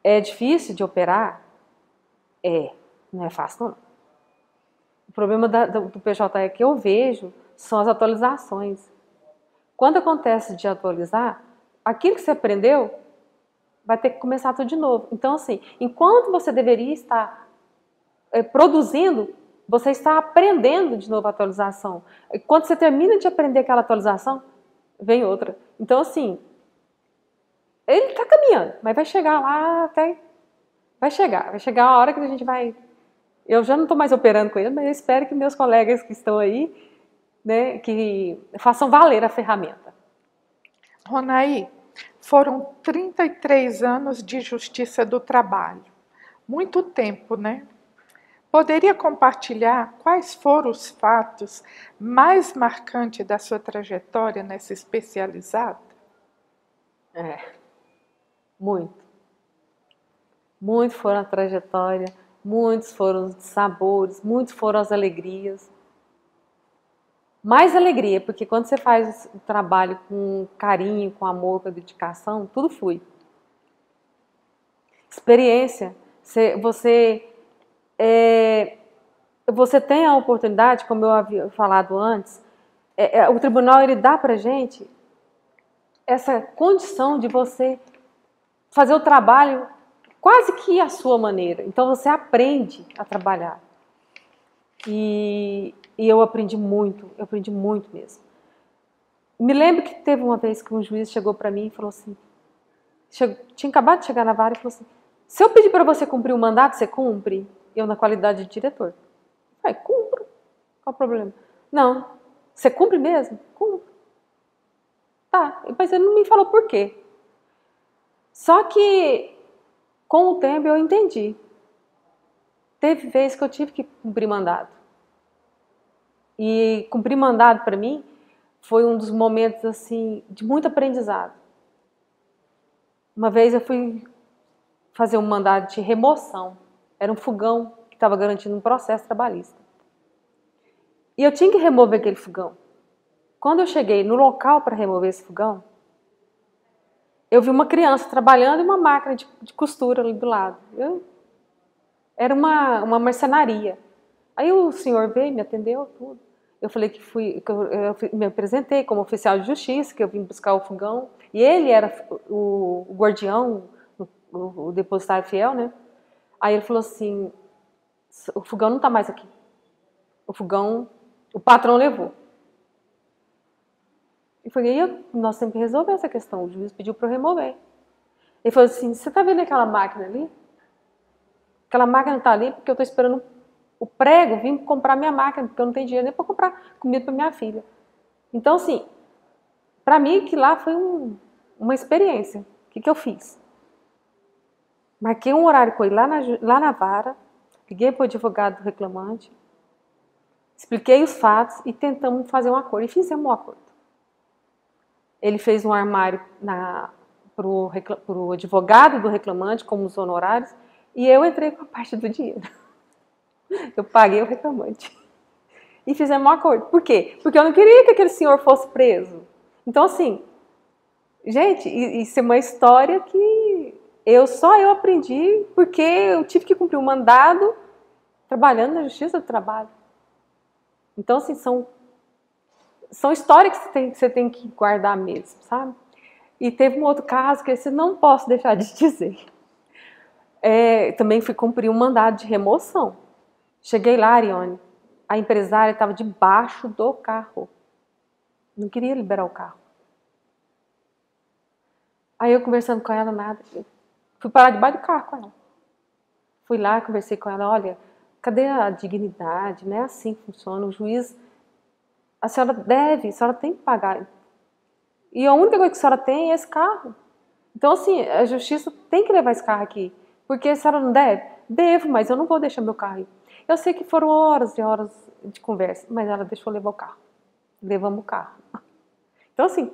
É difícil de operar? Não é fácil não. O problema do PJE que eu vejo são as atualizações. Quando acontece de atualizar, aquilo que você aprendeu vai ter que começar tudo de novo. Então, assim, enquanto você deveria estar produzindo, você está aprendendo de novo a atualização. E quando você termina de aprender aquela atualização, vem outra. Então, assim, ele está caminhando, mas vai chegar lá até... Vai chegar a hora que a gente vai... Eu já não estou mais operando com ele, mas eu espero que meus colegas que estão aí, né, que façam valer a ferramenta. Ronaí, foram 33 anos de Justiça do Trabalho. Muito tempo, né? Poderia compartilhar quais foram os fatos mais marcantes da sua trajetória nessa especializada? Muito. Muito foram a trajetória, muitos foram os sabores, muitos foram as alegrias. Mais alegria, porque quando você faz o trabalho com carinho, com amor, com dedicação, tudo flui. Experiência. Você tem a oportunidade, como eu havia falado antes, o tribunal ele dá para a gente essa condição de você fazer o trabalho quase que à sua maneira. Então você aprende a trabalhar. E eu aprendi muito mesmo. Me lembro que teve uma vez que um juiz chegou para mim e falou assim, tinha acabado de chegar na vara e falou assim, se eu pedir para você cumprir o mandato, você cumpre? Eu, na qualidade de diretor. Eu falei, cumpro. Qual o problema? Não. Você cumpre mesmo? Cumpro. Tá, mas ele não me falou por quê. Só que, com o tempo, eu entendi. Teve vezes que eu tive que cumprir mandado. E cumprir mandado, para mim, foi um dos momentos, assim, de muito aprendizado. Uma vez eu fui fazer um mandado de remoção. Era um fogão que estava garantindo um processo trabalhista. E eu tinha que remover aquele fogão. Quando eu cheguei no local para remover esse fogão, eu vi uma criança trabalhando e uma máquina de costura ali do lado. Era uma marcenaria. Aí o senhor veio, me atendeu, tudo. Eu falei que eu me apresentei como oficial de justiça, que eu vim buscar o fogão. E ele era o guardião, o depositário fiel, né? Aí ele falou assim, o fogão não está mais aqui. O fogão, o patrão levou. Eu falei, nós temos que resolver essa questão. O juiz pediu para eu remover. Ele falou assim, você está vendo aquela máquina ali? Aquela máquina está ali porque eu estou esperando o prego vir comprar minha máquina, porque eu não tenho dinheiro nem para comprar comida para minha filha. Então, assim, para mim, que lá foi uma experiência. O que eu fiz? Marquei um horário com ele lá na vara, liguei para o advogado do reclamante, expliquei os fatos e tentamos fazer um acordo. E fizemos um acordo. Ele fez um armário para o advogado do reclamante, como os honorários, e eu entrei com a parte do dinheiro. Eu paguei o reclamante. E fizemos um acordo. Por quê? Porque eu não queria que aquele senhor fosse preso. Então, assim, gente, isso é uma história que só eu aprendi porque eu tive que cumprir um mandado trabalhando na Justiça do Trabalho. Então, assim, são histórias que você tem que guardar mesmo, sabe? E teve um outro caso que esse não posso deixar de dizer. Também fui cumprir um mandado de remoção. Cheguei lá, Ariane, a empresária estava debaixo do carro. Não queria liberar o carro. Aí eu conversando com ela, nada. Fui parar debaixo do carro com ela. Fui lá, conversei com ela, olha, cadê a dignidade? Não é assim que funciona. O juiz, a senhora tem que pagar. E a única coisa que a senhora tem é esse carro. Então, assim, a justiça tem que levar esse carro aqui. Porque a senhora não deve? Devo, mas eu não vou deixar meu carro aí. Eu sei que foram horas e horas de conversa, mas ela deixou levar o carro. Levamos o carro. Então, assim,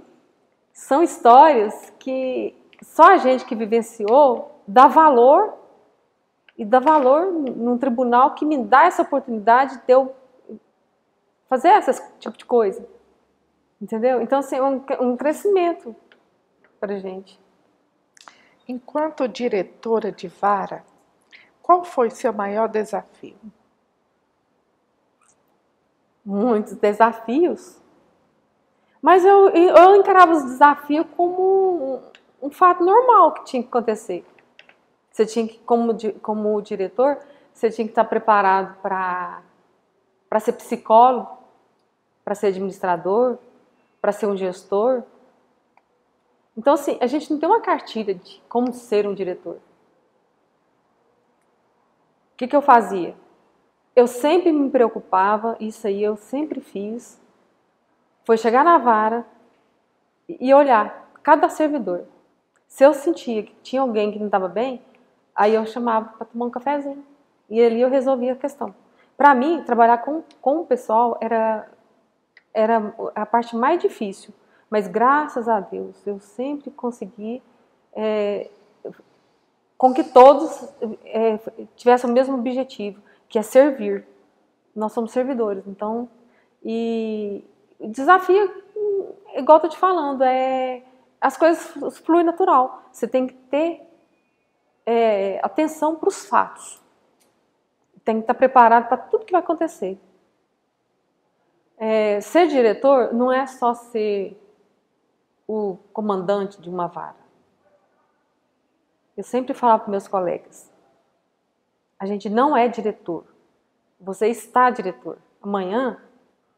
são histórias que só a gente que vivenciou dá valor, e dá valor num tribunal que me dá essa oportunidade de eu fazer esse tipo de coisa. Entendeu? Então, assim, é um crescimento para a gente. Enquanto diretora de vara, qual foi seu maior desafio? Muitos desafios. Mas eu encarava os desafios como um fato normal que tinha que acontecer. Você tinha que, como diretor, você tinha que estar preparado para ser psicólogo, para ser administrador, para ser um gestor. Então, assim, a gente não tem uma cartilha de como ser um diretor. O que eu fazia? Eu sempre me preocupava, isso aí eu sempre fiz, foi chegar na vara e olhar cada servidor. Se eu sentia que tinha alguém que não estava bem, aí eu chamava para tomar um cafezinho. E ali eu resolvia a questão. Para mim, trabalhar com o pessoal era a parte mais difícil. Mas graças a Deus, eu sempre consegui com que todos tivessem o mesmo objetivo, que é servir. Nós somos servidores. Então, e o desafio, igual eu estou te falando, as coisas fluem natural. Você tem que ter atenção para os fatos. Tem que estar preparado para tudo que vai acontecer. Ser diretor não é só ser o comandante de uma vara. Eu sempre falava para meus colegas, a gente não é diretor, você está diretor. Amanhã,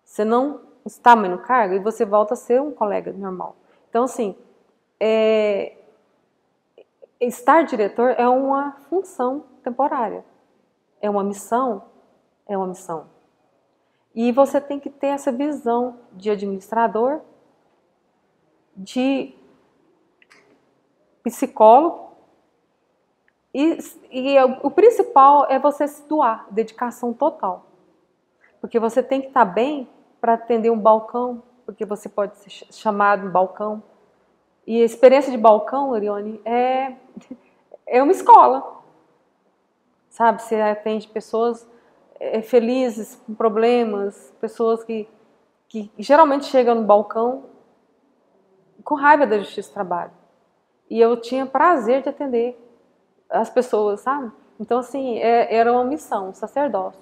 você não está mais no cargo e você volta a ser um colega normal. Então, assim, estar diretor é uma função temporária. É uma missão. E você tem que ter essa visão de administrador de psicólogo. E o principal é você se doar, dedicação total. Porque você tem que estar bem para atender um balcão, porque você pode ser chamado em balcão. E a experiência de balcão, Orione, é uma escola. Sabe, você atende pessoas felizes, com problemas, pessoas que geralmente chegam no balcão com raiva da Justiça do Trabalho. E eu tinha prazer de atender as pessoas, sabe? Então, assim, era uma missão, um sacerdócio.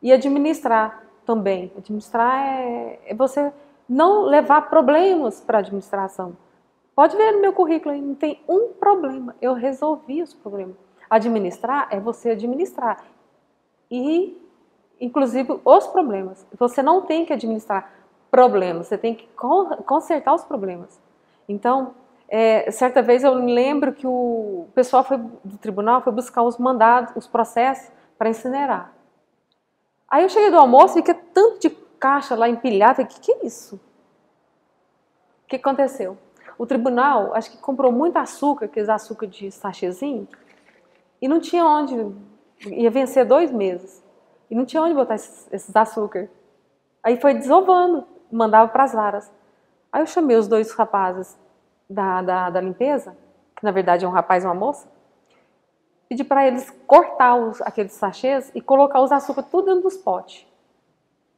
E administrar também. Administrar é você não levar problemas para a administração. Pode ver no meu currículo, não tem um problema. Eu resolvi os problemas. Administrar é você administrar. E, inclusive, os problemas. Você não tem que administrar problemas, você tem que consertar os problemas. Então, certa vez eu me lembro que o pessoal do tribunal foi buscar os mandados, os processos para incinerar. Aí eu cheguei do almoço e vi que tanto de caixa lá empilhada. O que é isso? O que aconteceu? O tribunal, acho que comprou muito açúcar, aqueles açúcar de sachêzinho, e não tinha onde, ia vencer 2 meses, e não tinha onde botar esses açúcar. Aí foi desovando, mandava para as varas. Aí eu chamei os 2 rapazes da limpeza, que na verdade é um rapaz e uma moça, pedi para eles cortar aqueles sachês e colocar os açúcar tudo dentro dos potes.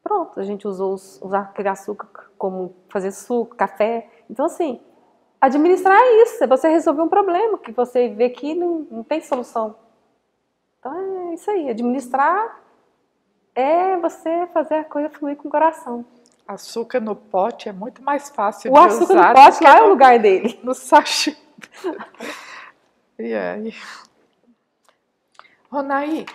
Pronto, a gente usou aquele açúcar como fazer suco, café. Então, assim, administrar é isso, é você resolver um problema que você vê que não tem solução. Então, é isso aí, administrar é você fazer a coisa fluir com o coração. Açúcar no pote é muito mais fácil de usar. O açúcar no pote lá é o lugar dele. No sachê. E aí? Ronaí,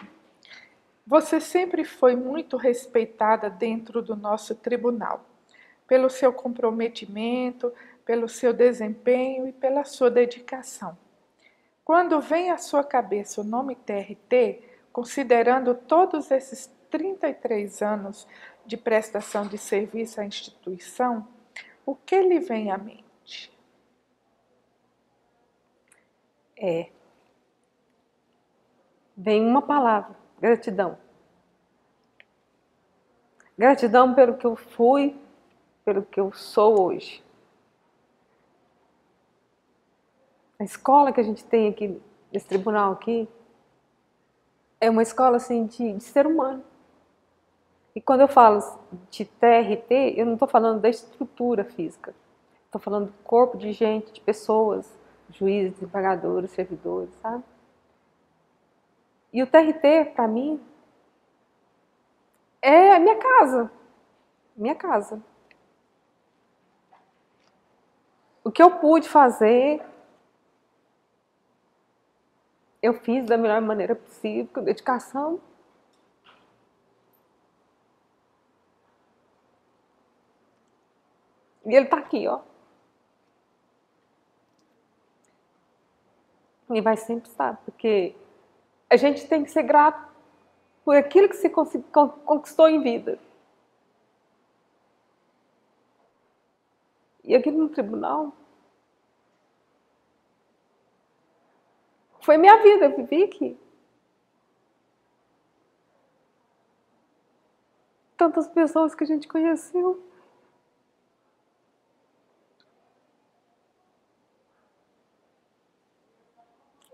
você sempre foi muito respeitada dentro do nosso tribunal, pelo seu comprometimento, pelo seu desempenho e pela sua dedicação. Quando vem à sua cabeça o nome TRT, considerando todos esses 33 anos de prestação de serviço à instituição, o que lhe vem à mente? Vem uma palavra: gratidão. Gratidão pelo que eu fui, pelo que eu sou hoje. A escola que a gente tem aqui, nesse tribunal aqui, é uma escola assim, de ser humano. E quando eu falo de TRT, eu não estou falando da estrutura física. Estou falando do corpo de gente, de pessoas, juízes, desembargadores, servidores, sabe? E o TRT, para mim, é a minha casa. Minha casa. O que eu pude fazer, eu fiz da melhor maneira possível, com dedicação. E ele está aqui, ó. E vai sempre estar, porque a gente tem que ser grato por aquilo que se conquistou em vida. E aqui no tribunal, foi minha vida, eu vivi aqui. Tantas pessoas que a gente conheceu.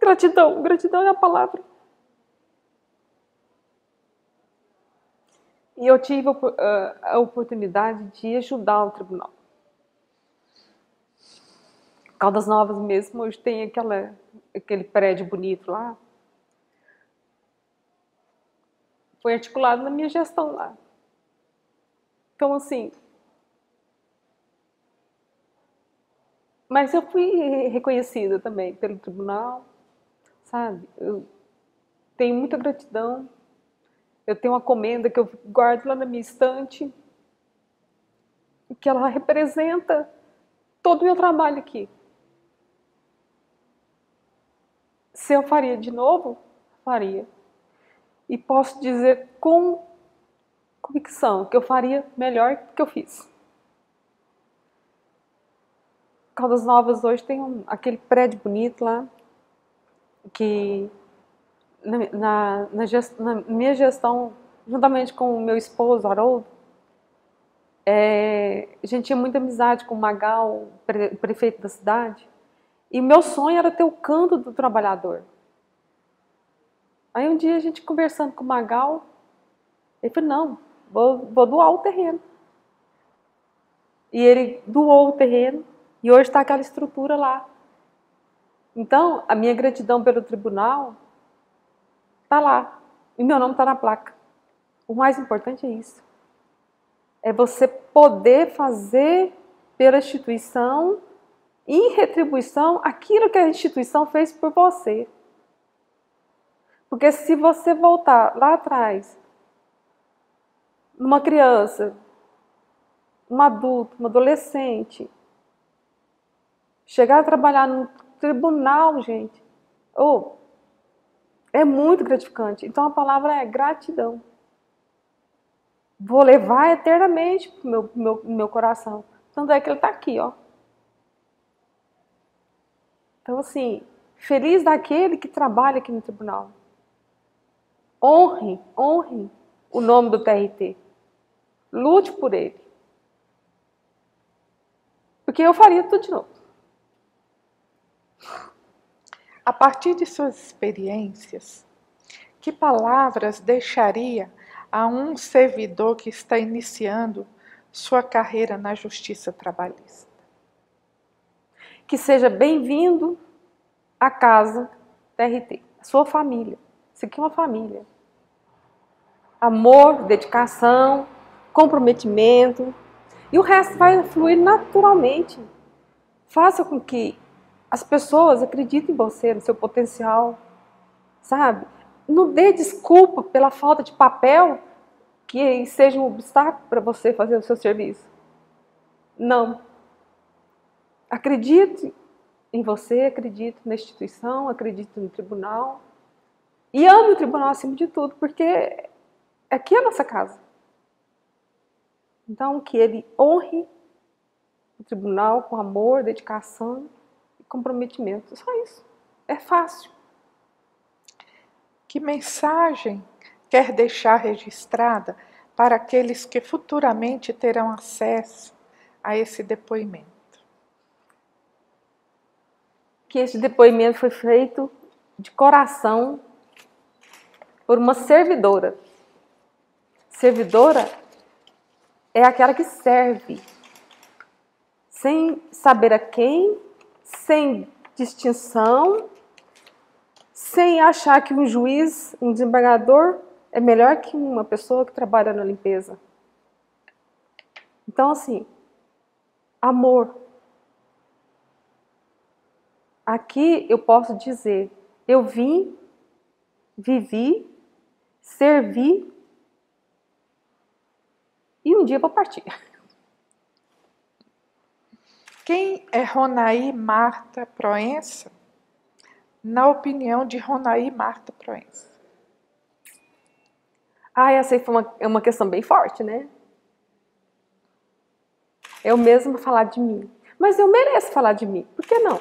Gratidão, gratidão é a palavra. E eu tive a oportunidade de ajudar o tribunal. Caldas Novas mesmo, hoje tem aquele prédio bonito lá. Foi articulado na minha gestão lá. Então, assim... Mas eu fui reconhecida também pelo tribunal, sabe? Eu tenho muita gratidão. Eu tenho uma comenda que eu guardo lá na minha estante, que ela representa todo o meu trabalho aqui. Se eu faria de novo, faria. E posso dizer com convicção que eu faria melhor do que eu fiz. Caldas Novas hoje tem aquele prédio bonito lá, que na minha gestão, juntamente com o meu esposo, Haroldo, a gente tinha muita amizade com o Magal, o prefeito da cidade, e meu sonho era ter o canto do trabalhador. Aí um dia a gente conversando com o Magal, ele falou, não, vou doar o terreno. E ele doou o terreno, e hoje está aquela estrutura lá. Então, a minha gratidão pelo tribunal está lá, e meu nome está na placa. O mais importante é isso. É você poder fazer pela instituição, em retribuição, aquilo que a instituição fez por você. Porque se você voltar lá atrás, numa criança, um adulto, um adolescente, chegar a trabalhar no tribunal, gente, é muito gratificante. Então a palavra é gratidão. Vou levar eternamente pro meu coração. Tanto é que ele está aqui, ó. Então, assim, feliz daquele que trabalha aqui no tribunal. Honre o nome do TRT. Lute por ele. Porque eu faria tudo de novo. A partir de suas experiências, que palavras deixaria a um servidor que está iniciando sua carreira na justiça trabalhista? Que seja bem-vindo à casa TRT, a sua família. Isso aqui é uma família. Amor, dedicação, comprometimento. E o resto vai fluir naturalmente. Faça com que as pessoas acreditem em você, no seu potencial. Sabe? Não dê desculpa pela falta de papel que seja um obstáculo para você fazer o seu serviço. Não. Acredite em você, acredite na instituição, acredite no tribunal. E ame o tribunal acima de tudo, porque aqui é a nossa casa. Então, que ele honre o tribunal com amor, dedicação e comprometimento. Só isso. É fácil. Que mensagem quer deixar registrada para aqueles que futuramente terão acesso a esse depoimento? Que esse depoimento foi feito de coração por uma servidora. Servidora é aquela que serve, sem saber a quem, sem distinção, sem achar que um juiz, um desembargador, é melhor que uma pessoa que trabalha na limpeza. Então, assim, amor. Aqui eu posso dizer, eu vim, vivi, servi, e um dia vou partir. Quem é Ronaí Marta Proença? Na opinião de Ronaí Marta Proença. Essa aí é uma questão bem forte, né? Eu mesma falar de mim. Mas eu mereço falar de mim. Por que não?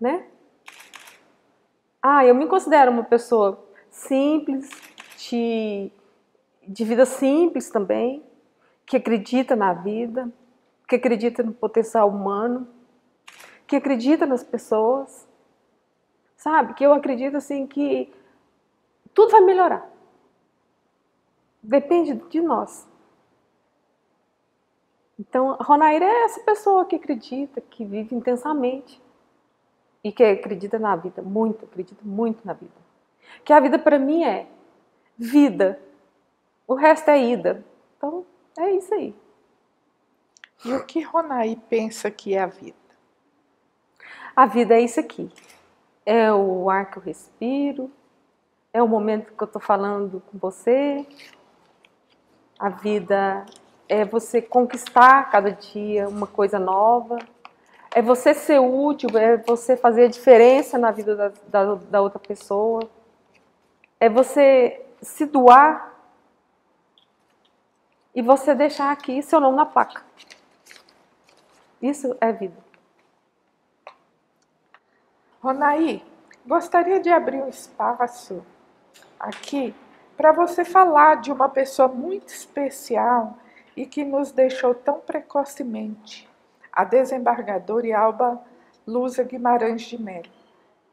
Né? Eu me considero uma pessoa simples, de vida simples também, que acredita na vida, que acredita no potencial humano, que acredita nas pessoas, sabe? Que eu acredito assim que tudo vai melhorar. Depende de nós. Então, a Ronaíra é essa pessoa que acredita, que vive intensamente e que acredita na vida, acredita muito na vida. Que a vida para mim é vida, o resto é ida. Então, é isso aí. E o que Ronaí pensa que é a vida? A vida é isso aqui. É o ar que eu respiro, é o momento que eu estou falando com você. A vida é você conquistar cada dia uma coisa nova. É você ser útil, é você fazer a diferença na vida da outra pessoa. É você se doar e você deixar aqui seu nome na placa. Isso é vida. Ronaí, gostaria de abrir um espaço aqui para você falar de uma pessoa muito especial e que nos deixou tão precocemente, a desembargadora Yalba Luza Guimarães de Mello.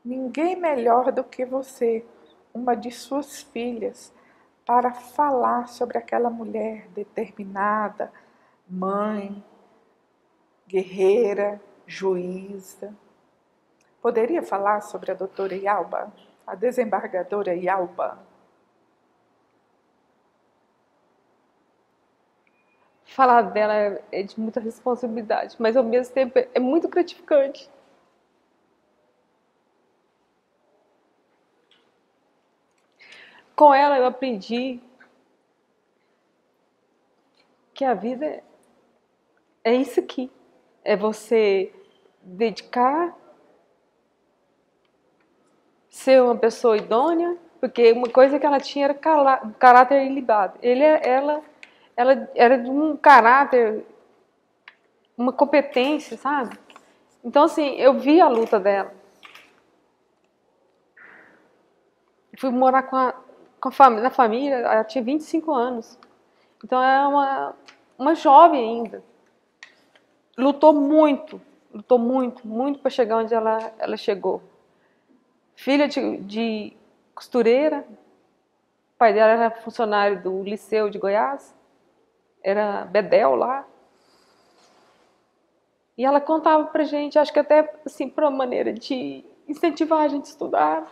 Ninguém melhor do que você, uma de suas filhas, para falar sobre aquela mulher determinada, mãe, guerreira, juíza. Poderia falar sobre a doutora Yalba, a desembargadora Yalba? Falar dela é de muita responsabilidade, mas ao mesmo tempo é muito gratificante. Com ela eu aprendi que a vida é isso aqui. É você dedicar, ser uma pessoa idônea, porque uma coisa que ela tinha era caráter ilibado. Ela era de um caráter, uma competência, sabe? Então, assim, eu vi a luta dela. Fui morar na família, ela tinha 25 anos. Então, é uma jovem ainda. Lutou muito, muito para chegar onde ela chegou. Filha de costureira, o pai dela era funcionário do Liceu de Goiás, era bedel lá. E ela contava pra gente, acho que até assim, por uma maneira de incentivar a gente a estudar.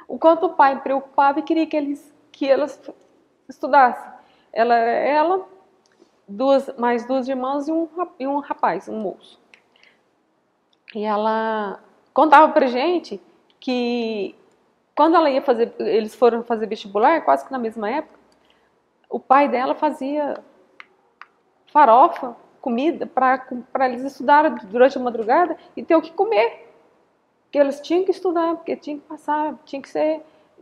O quanto o pai preocupava e queria que elas estudassem. Ela mais duas irmãs e um rapaz, um moço. E ela contava pra gente que quando ela ia fazer, eles foram fazer vestibular, quase que na mesma época, o pai dela fazia farofa, comida, para eles estudarem durante a madrugada e ter o que comer. Porque eles tinham que estudar, porque tinha que passar,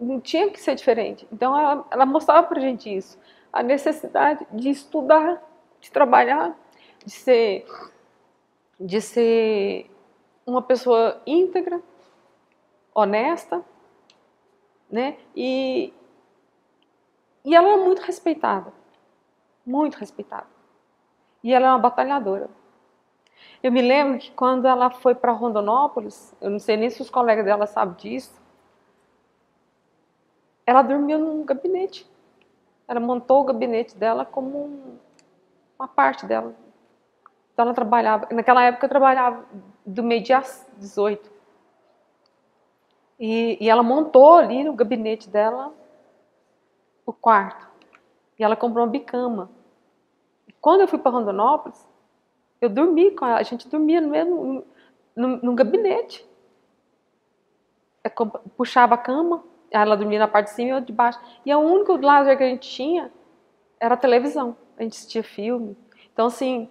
não tinha que ser diferente. Então ela mostrava pra gente isso, a necessidade de estudar, de trabalhar, de ser uma pessoa íntegra, honesta, né? E ela é muito respeitada, muito respeitada. E ela é uma batalhadora. Eu me lembro que quando ela foi para Rondonópolis, eu não sei nem se os colegas dela sabem disso, ela dormiu num gabinete. Ela montou o gabinete dela como uma parte dela. Então ela trabalhava, naquela época eu trabalhava do meio-dia às 18. E ela montou ali no gabinete dela o quarto. E ela comprou uma bicama. E quando eu fui para Rondonópolis, eu dormi com ela, a gente dormia no gabinete. Puxava a cama, ela dormia na parte de cima e eu de baixo. E o único lazer que a gente tinha era a televisão. A gente assistia filme. Então, assim,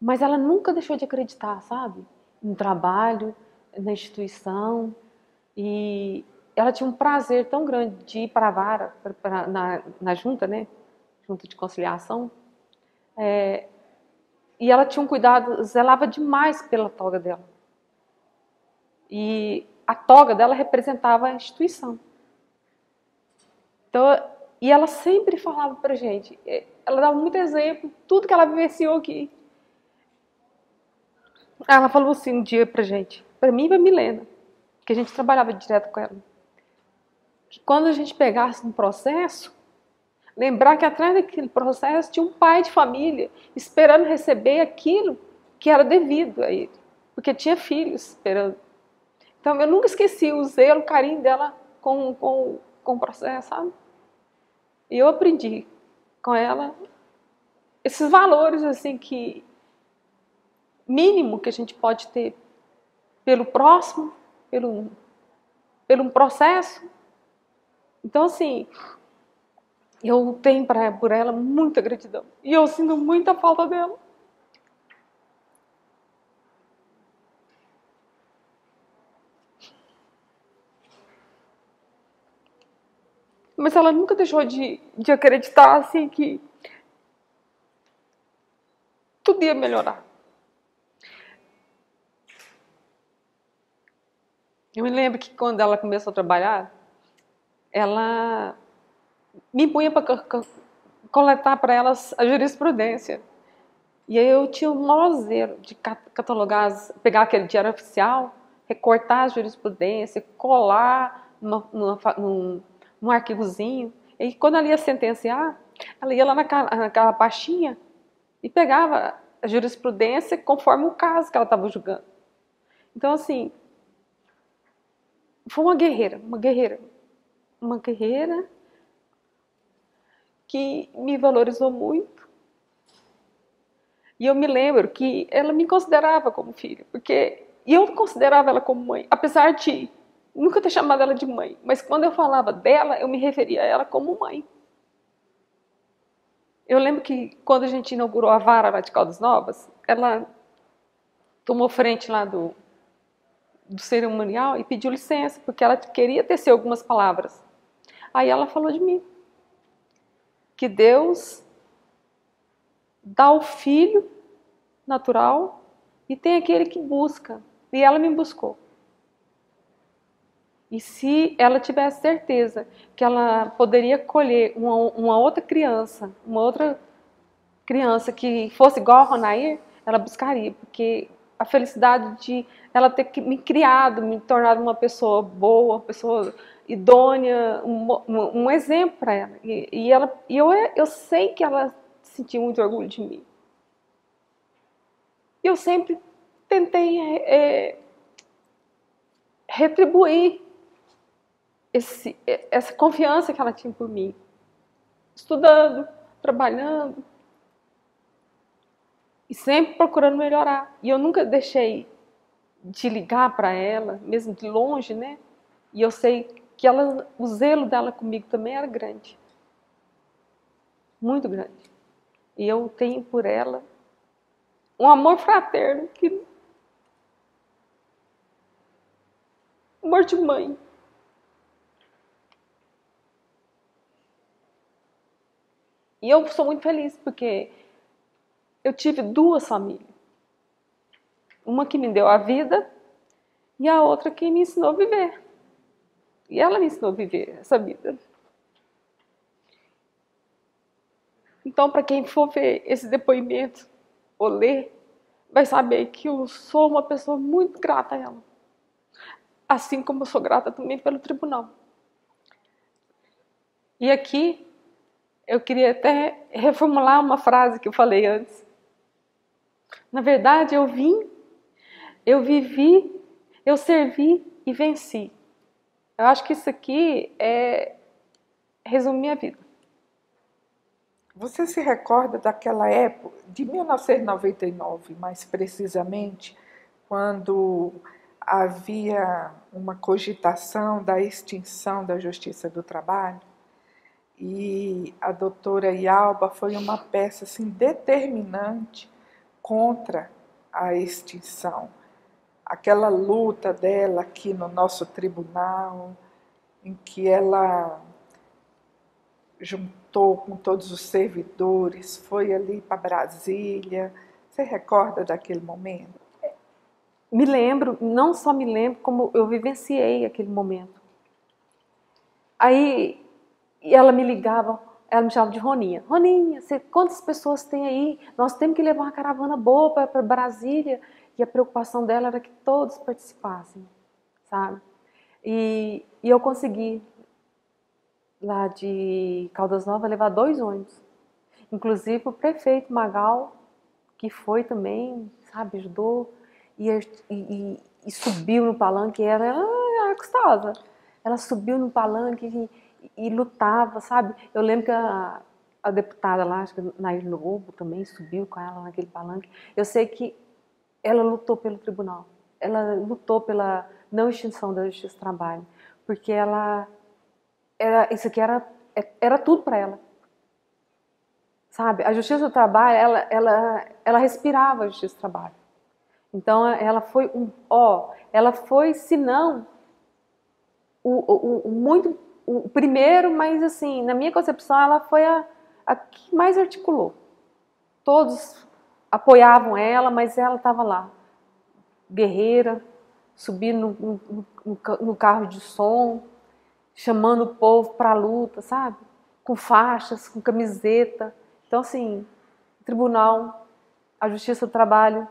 mas ela nunca deixou de acreditar, sabe? No trabalho, na instituição. E ela tinha um prazer tão grande de ir para a vara, na junta, né? Junta de conciliação. E ela tinha um cuidado, zelava demais pela toga dela. E a toga dela representava a instituição. Então, e ela sempre falava pra gente, ela dava muito exemplo, tudo que ela vivenciou aqui. Ela falou assim um dia pra gente, pra mim e pra Milena, que a gente trabalhava direto com ela, que quando a gente pegasse um processo, lembrar que atrás daquele processo tinha um pai de família esperando receber aquilo que era devido a ele, porque tinha filhos esperando. Então eu nunca esqueci o zelo, o carinho dela com o processo, sabe? E eu aprendi com ela esses valores assim que mínimo que a gente pode ter pelo próximo, pelo um processo. Então, assim, eu tenho por ela muita gratidão. E eu sinto muita falta dela. Mas ela nunca deixou de acreditar, assim, que tudo ia melhorar. Eu me lembro que quando ela começou a trabalhar, ela me punha para coletar para elas a jurisprudência. E aí eu tinha o maior zelo de catalogar, pegar aquele diário oficial, recortar a jurisprudência, colar num arquivozinho. E quando ela ia sentenciar, ela ia lá naquela pastinha e pegava a jurisprudência conforme o caso que ela estava julgando. Então, assim, foi uma guerreira que me valorizou muito. E eu me lembro que ela me considerava como filha, porque eu considerava ela como mãe, apesar de nunca ter chamado ela de mãe, mas quando eu falava dela, eu me referia a ela como mãe. Eu lembro que quando a gente inaugurou a vara lá de Caldas Novas, ela tomou frente lá do cerimonial e pediu licença, porque ela queria tecer algumas palavras. Aí ela falou de mim, que Deus dá ao filho natural e tem aquele que busca. E ela me buscou. E se ela tivesse certeza que ela poderia colher uma outra criança que fosse igual a Ronair, ela buscaria, porque a felicidade de ela ter me criado, me tornado uma pessoa boa, uma pessoa idônea, um exemplo para ela. Eu sei que ela sentiu muito orgulho de mim. Eu sempre tentei retribuir essa confiança que ela tinha por mim, estudando, trabalhando e sempre procurando melhorar. E eu nunca deixei de ligar para ela, mesmo de longe, né? E eu sei que o zelo dela comigo também era grande, muito grande. E eu tenho por ela um amor fraterno, amor de mãe. E eu sou muito feliz porque eu tive duas famílias. Uma que me deu a vida e a outra que me ensinou a viver. E ela me ensinou a viver essa vida. Então, para quem for ver esse depoimento ou ler, vai saber que eu sou uma pessoa muito grata a ela. Assim como eu sou grata também pelo tribunal. E aqui, eu queria até reformular uma frase que eu falei antes. Na verdade, eu vivi, eu servi e venci. Eu acho que isso aqui resume minha vida. Você se recorda daquela época, de 1999, mais precisamente, quando havia uma cogitação da extinção da Justiça do Trabalho? E a doutora Yalba foi uma peça assim, determinante contra a extinção. Aquela luta dela aqui no nosso tribunal, em que ela juntou com todos os servidores, foi ali para Brasília. Você recorda daquele momento? Me lembro, não só me lembro, como eu vivenciei aquele momento. Aí ela me ligava, ela me chamava de Roninha. Roninha, quantas pessoas tem aí? Nós temos que levar uma caravana boa para Brasília. E a preocupação dela era que todos participassem, sabe? E eu consegui, lá de Caldas Novas, levar 2 ônibus. Inclusive o prefeito Magal, que foi também, sabe, ajudou. E subiu no palanque, ela era custosa. Ela subiu no palanque e lutava, sabe? Eu lembro que a deputada lá, acho que Nair Lobo também subiu com ela naquele palanque. Eu sei que ela lutou pelo tribunal. Ela lutou pela não extinção da Justiça do Trabalho. Porque isso aqui era tudo para ela. Sabe? A Justiça do Trabalho, ela respirava a Justiça do Trabalho. Então, ela foi se não o primeiro, mas assim, na minha concepção, ela foi a que mais articulou. Todos apoiavam ela, mas ela estava lá, guerreira, subir no carro de som, chamando o povo para a luta, sabe? Com faixas, com camiseta. Então, assim, o tribunal, a Justiça do Trabalho,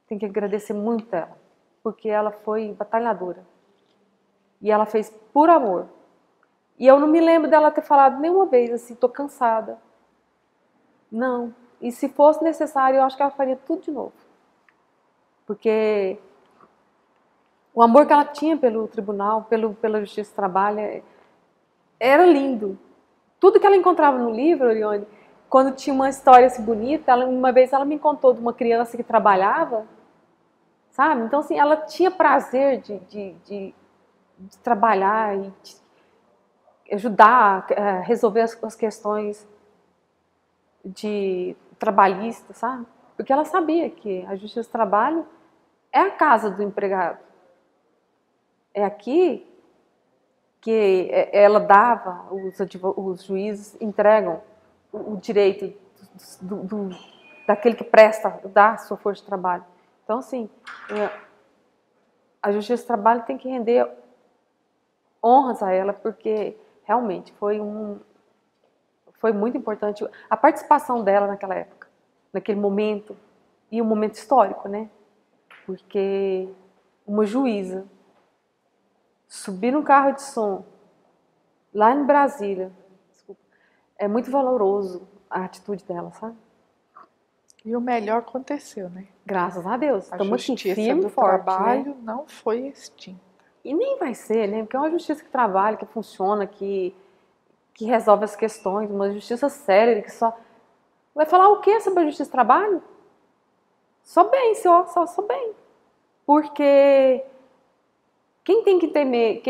tem que agradecer muito ela, porque ela foi batalhadora. E ela fez por amor. E eu não me lembro dela ter falado nenhuma vez assim, tô cansada. Não. E se fosse necessário, eu acho que ela faria tudo de novo. Porque o amor que ela tinha pelo tribunal, pela Justiça do Trabalho, era lindo. Tudo que ela encontrava no livro, Orione, quando tinha uma história assim bonita, uma vez ela me contou de uma criança que trabalhava, sabe? Então, assim, ela tinha prazer de trabalhar e de ajudar a resolver as questões de trabalhistas, sabe? Porque ela sabia que a Justiça do Trabalho é a casa do empregado. É aqui que ela dava, os juízes entregam o direito daquele que presta, dá a sua força de trabalho. Então, assim, a Justiça do Trabalho tem que render honras a ela, porque realmente foi muito importante a participação dela naquela época, naquele momento, e um momento histórico, né? Porque uma juíza subir num carro de som lá em Brasília, desculpa, é muito valoroso a atitude dela, sabe? E o melhor aconteceu, né? Graças a Deus. A Estamos aqui Justiça firme do e forte, Trabalho, né? não foi extinta. E nem vai ser, né? Porque é uma justiça que trabalha, que funciona, que resolve as questões, uma justiça séria, que só... Vai falar o que sobre a Justiça do Trabalho? Só bem, só bem. Porque quem tem que temer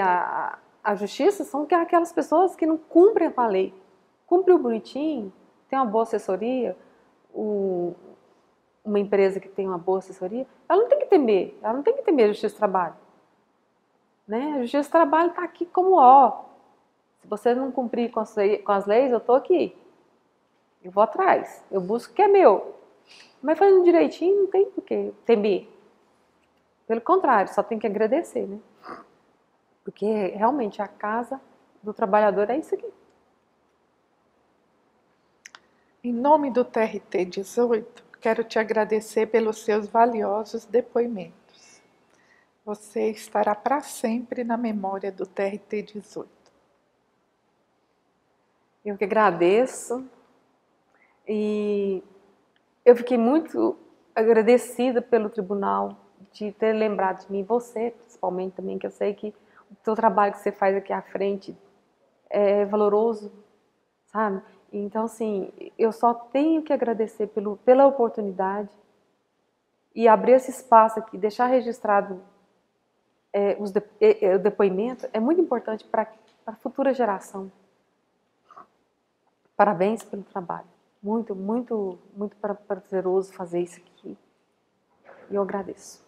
a justiça são aquelas pessoas que não cumprem com a lei. Cumprem o bonitinho, tem uma boa assessoria, uma empresa que tem uma boa assessoria, ela não tem que temer a Justiça do Trabalho. Né? A Justiça do Trabalho está aqui como se você não cumprir com as leis, eu estou aqui. Eu vou atrás, eu busco o que é meu. Mas fazendo direitinho, não tem por que temer. Pelo contrário, só tem que agradecer, né? Porque realmente a casa do trabalhador é isso aqui. Em nome do TRT 18, quero te agradecer pelos seus valiosos depoimentos. Você estará para sempre na memória do TRT 18. Eu que agradeço. E eu fiquei muito agradecida pelo tribunal de ter lembrado de mim, você principalmente também, que eu sei que o teu trabalho que você faz aqui à frente é valoroso, sabe? Então, assim, eu só tenho que agradecer pela oportunidade e abrir esse espaço aqui, deixar registrado o depoimento, é muito importante para a futura geração. Parabéns pelo trabalho. Muito, muito, muito prazeroso fazer isso aqui. E eu agradeço.